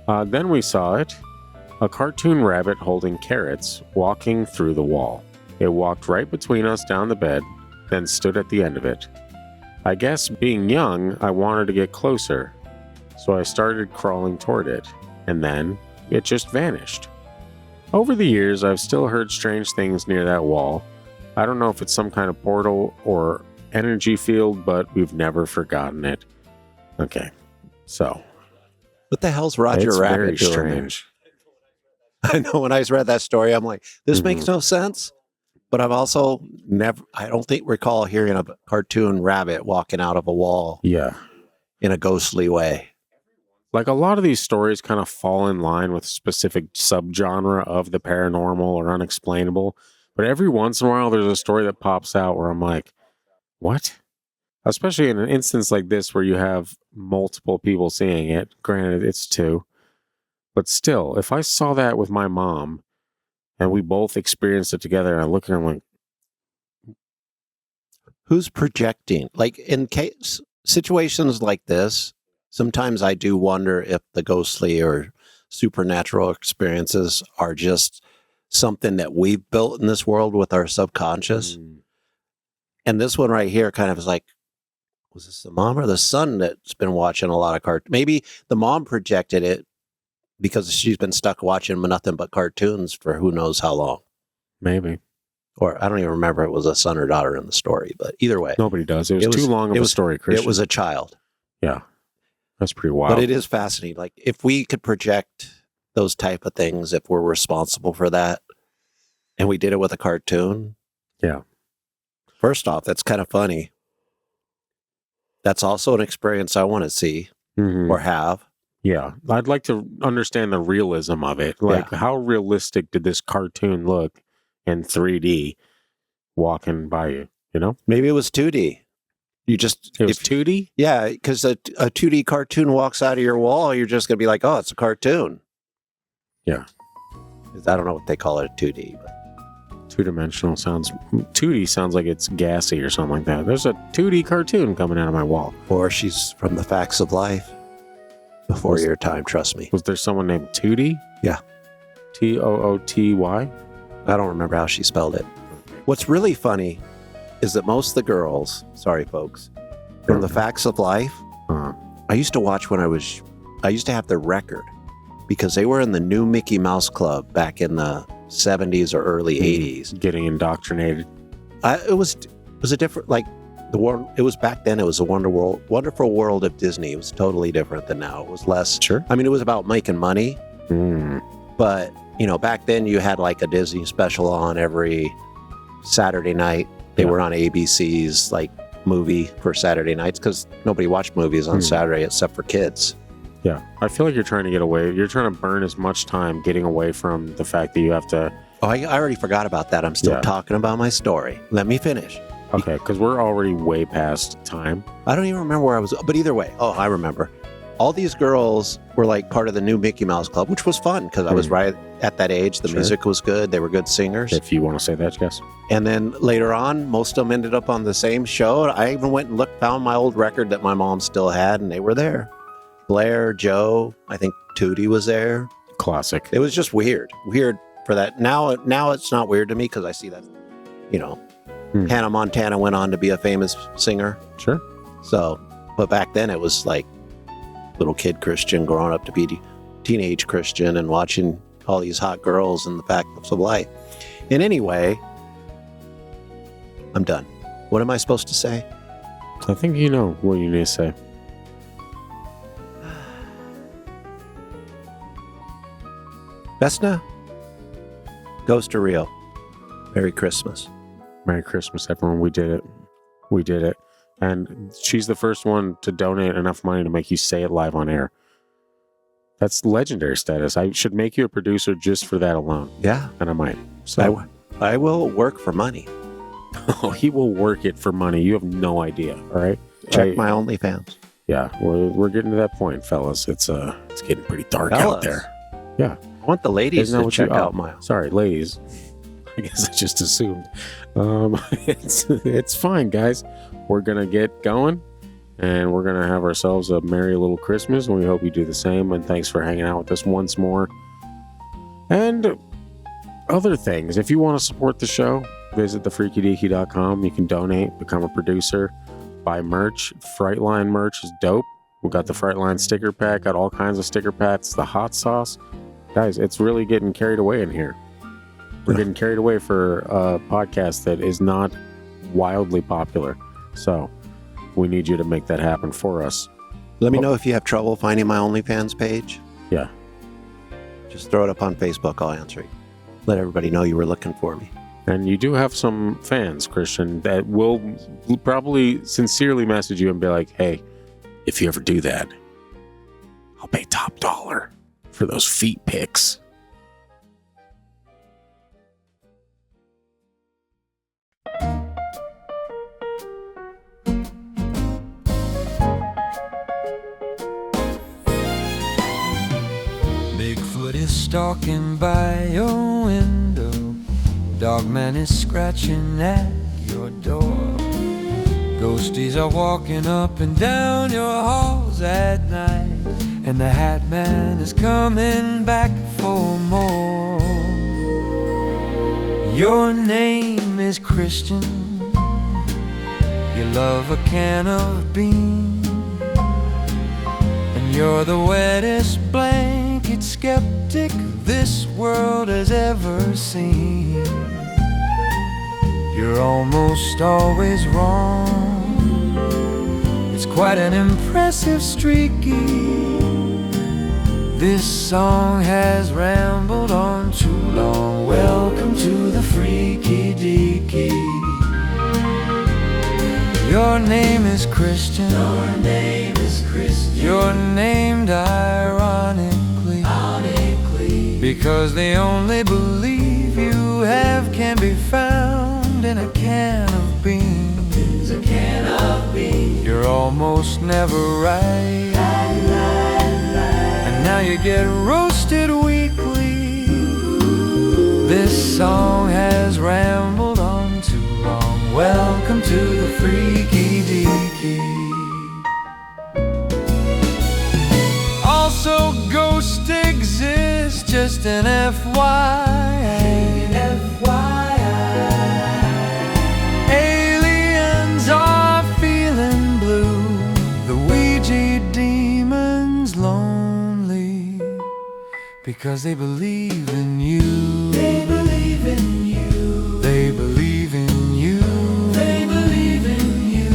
Then we saw it. A cartoon rabbit holding carrots walking through the wall. It walked right between us down the bed, then stood at the end of it. I guess being young, I wanted to get closer, so I started crawling toward it, and then it just vanished. Over the years, I've still heard strange things near that wall. I don't know if it's some kind of portal or energy field, but we've never forgotten it. Okay, so. What the hell's Roger Rabbit doing strange. I know, when I read that story, I'm like, this makes no sense. But I've also I don't recall hearing a cartoon rabbit walking out of a wall. Yeah. In a ghostly way. Like, a lot of these stories kind of fall in line with specific subgenre of the paranormal or unexplainable. But every once in a while, there's a story that pops out where I'm like, what? Especially in an instance like this where you have multiple people seeing it. Granted, it's two. But still, if I saw that with my mom and we both experienced it together, and I look at her and I'm like, who's projecting? Like, in situations like this, sometimes I do wonder if the ghostly or supernatural experiences are just something that we've built in this world with our subconscious. And this one right here kind of is like, was this the mom or the son that's been watching a lot of cartoons? Maybe the mom projected it because she's been stuck watching nothing but cartoons for who knows how long. Maybe. Or I don't even remember if it was a son or daughter in the story, but either way. Nobody does. It was too long of a story, Christian. It was a child. Yeah. That's pretty wild. But it is fascinating. Like, if we could project those type of things, if we're responsible for that, and we did it with a cartoon. Yeah. First off, that's kind of funny. That's also an experience I want to see or have. Yeah. I'd like to understand the realism of it. Like, how realistic did this cartoon look in 3D walking by you, you know? Maybe it was 2D. It was 2D? Yeah, because a 2D cartoon walks out of your wall, you're just going to be like, oh, it's a cartoon. Yeah. I don't know what they call it, 2D. But. 2-dimensional sounds... 2D sounds like it's gassy or something like that. There's a 2D cartoon coming out of my wall. Or she's from the Facts of Life. Before your time, trust me. Was there someone named 2D? Yeah. Tooty? I don't remember how she spelled it. What's really funny is that most of the girls, sorry folks, from the Facts of Life, I used to watch when I used to have the record because they were in the new Mickey Mouse Club back in the 70s or early 80s. Getting indoctrinated. It was a different, like, the world, it was back then, it was a wonderful world of Disney. It was totally different than now. It was less, sure. I mean, it was about making money, but, you know, back then you had like a Disney special on every Saturday night. They were on ABC's like movie for Saturday nights because nobody watched movies on Saturday except for kids. Yeah. I feel like you're trying to get away. You're trying to burn as much time getting away from the fact that you have to... Oh, I already forgot about that. I'm still talking about my story. Let me finish. Okay, because we're already way past time. I don't even remember where I was, but either way. Oh, I remember. all these girls were like part of the new Mickey Mouse Club, which was fun because I was right at that age. The music was good. They were good singers. If you want to say that, yes. And then later on, most of them ended up on the same show. I even went and found my old record that my mom still had, and they were there. Blair, Joe, I think Tootie was there. Classic. It was just weird for that. Now it's not weird to me because I see that, Hannah Montana went on to be a famous singer. Sure. So, but back then it was like little kid Christian growing up to be teenage Christian and watching all these hot girls in the backflips of light. And anyway, I'm done. What am I supposed to say? I think you know what you need to say. Vesna, goes to Rio. Merry Christmas. Merry Christmas, everyone. We did it. We did it. And she's the first one to donate enough money to make you say it live on air. That's legendary status. I should make you a producer just for that alone. Yeah. And I might. So I will work for money. Oh, he will work it for money. You have no idea. All right. Check my OnlyFans. Yeah. We're getting to that point, fellas. It's getting pretty dark out there. Yeah. I want the ladies to check out my... Sorry, ladies. I guess I just assumed. It's fine, guys. We're going to get going, and we're going to have ourselves a merry little Christmas, and we hope you do the same, and thanks for hanging out with us once more. And other things, if you want to support the show, visit thefreakydeaky.com. You can donate, become a producer, buy merch. Frightline merch is dope. We got the Frightline sticker pack, got all kinds of sticker packs, the hot sauce. Guys, it's really getting carried away in here. We're getting carried away for a podcast that is not wildly popular. So we need you to make that happen for us. Let me know if you have trouble finding my OnlyFans page. Yeah. Just throw it up on Facebook. I'll answer it. Let everybody know you were looking for me. And you do have some fans, Christian, that will probably sincerely message you and be like, hey, if you ever do that, I'll pay top dollar for those feet pics. Bigfoot is stalking by your window. Dogman is scratching at your door. Ghosties are walking up and down your halls at night. And the Hat Man is coming back for more. Your name is Christian. You love a can of beans. And you're the wettest blanket skeptic this world has ever seen. You're almost always wrong. It's quite an impressive streaky. This song has rambled on too long. Welcome to the Freaky Deaky. Your name is Christian. Your name is Christian. You're named ironically. Because the only belief you have can be found in a can of beans. A can of beans. You're almost never right. Now you get roasted weekly. This song has rambled on too long. Welcome to the Freaky Deaky. Also, ghosts exist, just an FYI. Aliens are feeling blue. The Ouija demon's lonely. Because they believe in you. They believe in you. They believe in you. They believe in you.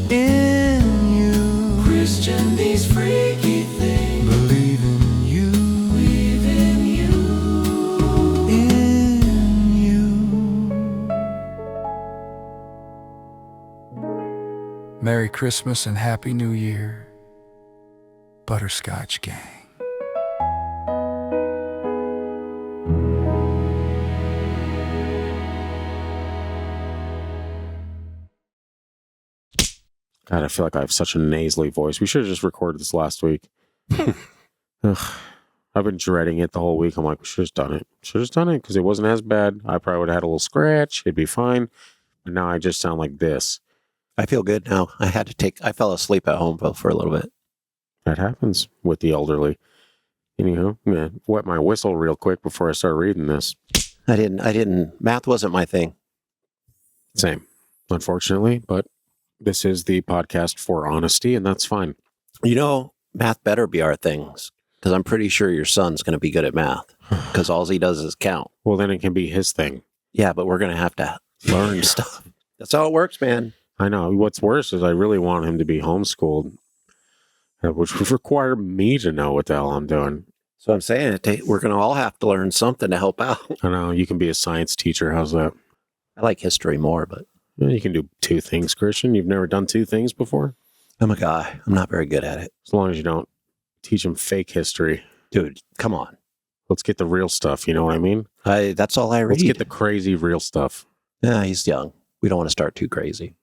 In you. Christian, these freaky things. Believe in you. Believe in you. In you. Merry Christmas and Happy New Year. Butterscotch Gang. God, I feel like I have such a nasally voice. We should have just recorded this last week. Ugh, I've been dreading it the whole week. I'm like, we should have done it. Should have done it because it wasn't as bad. I probably would have had a little scratch. It'd be fine. But now I just sound like this. I feel good now. I fell asleep at home for a little bit. That happens with the elderly. Anywho, I'm going to wet my whistle real quick before I start reading this. I didn't, math wasn't my thing. Same, unfortunately, but this is the podcast for honesty, and that's fine. You know, math better be our things, because I'm pretty sure your son's going to be good at math, because all he does is count. Well, then it can be his thing. Yeah, but we're going to have to learn stuff. That's how it works, man. I know. What's worse is I really want him to be homeschooled, which would require me to know what the hell I'm doing. So I'm saying we're going to all have to learn something to help out. I know. You can be a science teacher. How's that? I like history more, but... Yeah, you can do two things, Christian. You've never done two things before? I'm a guy. I'm not very good at it. As long as you don't teach him fake history. Dude, come on. Let's get the real stuff. You know what I mean? That's all I read. Let's get the crazy real stuff. Yeah, he's young. We don't want to start too crazy.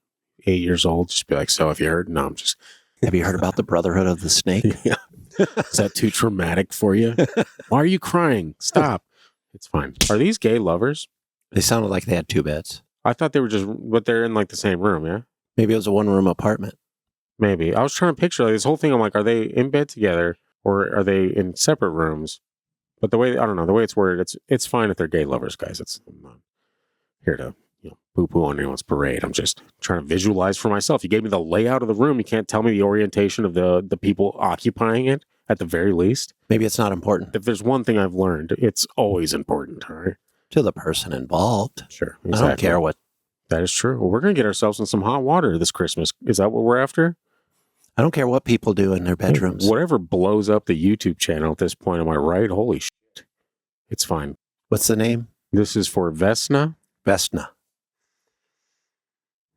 8 years old. Just be like, so have you heard? No, I'm just... Have you heard about the Brotherhood of the Snake? Yeah. Is that too traumatic for you? Why are you crying? Stop. It's fine. Are these gay lovers? They sounded like they had two beds. I thought they were just, but they're in like the same room, yeah? Maybe it was a one-room apartment. Maybe. I was trying to picture like, this whole thing. I'm like, are they in bed together or are they in separate rooms? But the way, I don't know, the way it's worded, it's fine if they're gay lovers, guys. I'm not here to, poo-poo on anyone's parade. I'm just trying to visualize for myself. You gave me the layout of the room. You can't tell me the orientation of the people occupying it at the very least. Maybe it's not important. If there's one thing I've learned, it's always important, all right? To the person involved. Sure. Exactly. I don't care what. That is true. Well, we're going to get ourselves in some hot water this Christmas. Is that what we're after? I don't care what people do in their bedrooms. Whatever blows up the YouTube channel at this point, am I right? Holy shit. It's fine. What's the name? This is for Vesna. Vesna.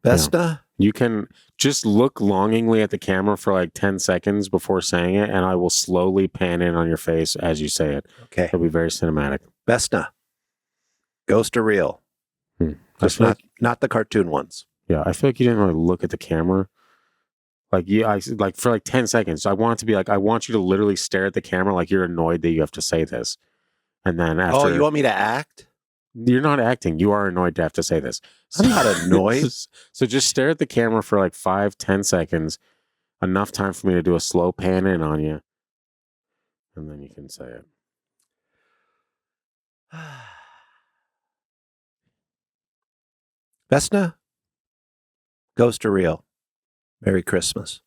Vesna? You can just look longingly at the camera for like 10 seconds before saying it, and I will slowly pan in on your face as you say it. Okay. It'll be very cinematic. Vesna. Ghost or real? That's not the cartoon ones. Yeah, I feel like you didn't really look at the camera. Like, like for like 10 seconds. I want it to be like, I want you to literally stare at the camera like you're annoyed that you have to say this. And then after... Oh, you want me to act? You're not acting. You are annoyed to have to say this. I'm not annoyed. So just stare at the camera for like 5-10 seconds. Enough time for me to do a slow pan in on you. And then you can say it. Vesna? Ghost or real? Merry Christmas.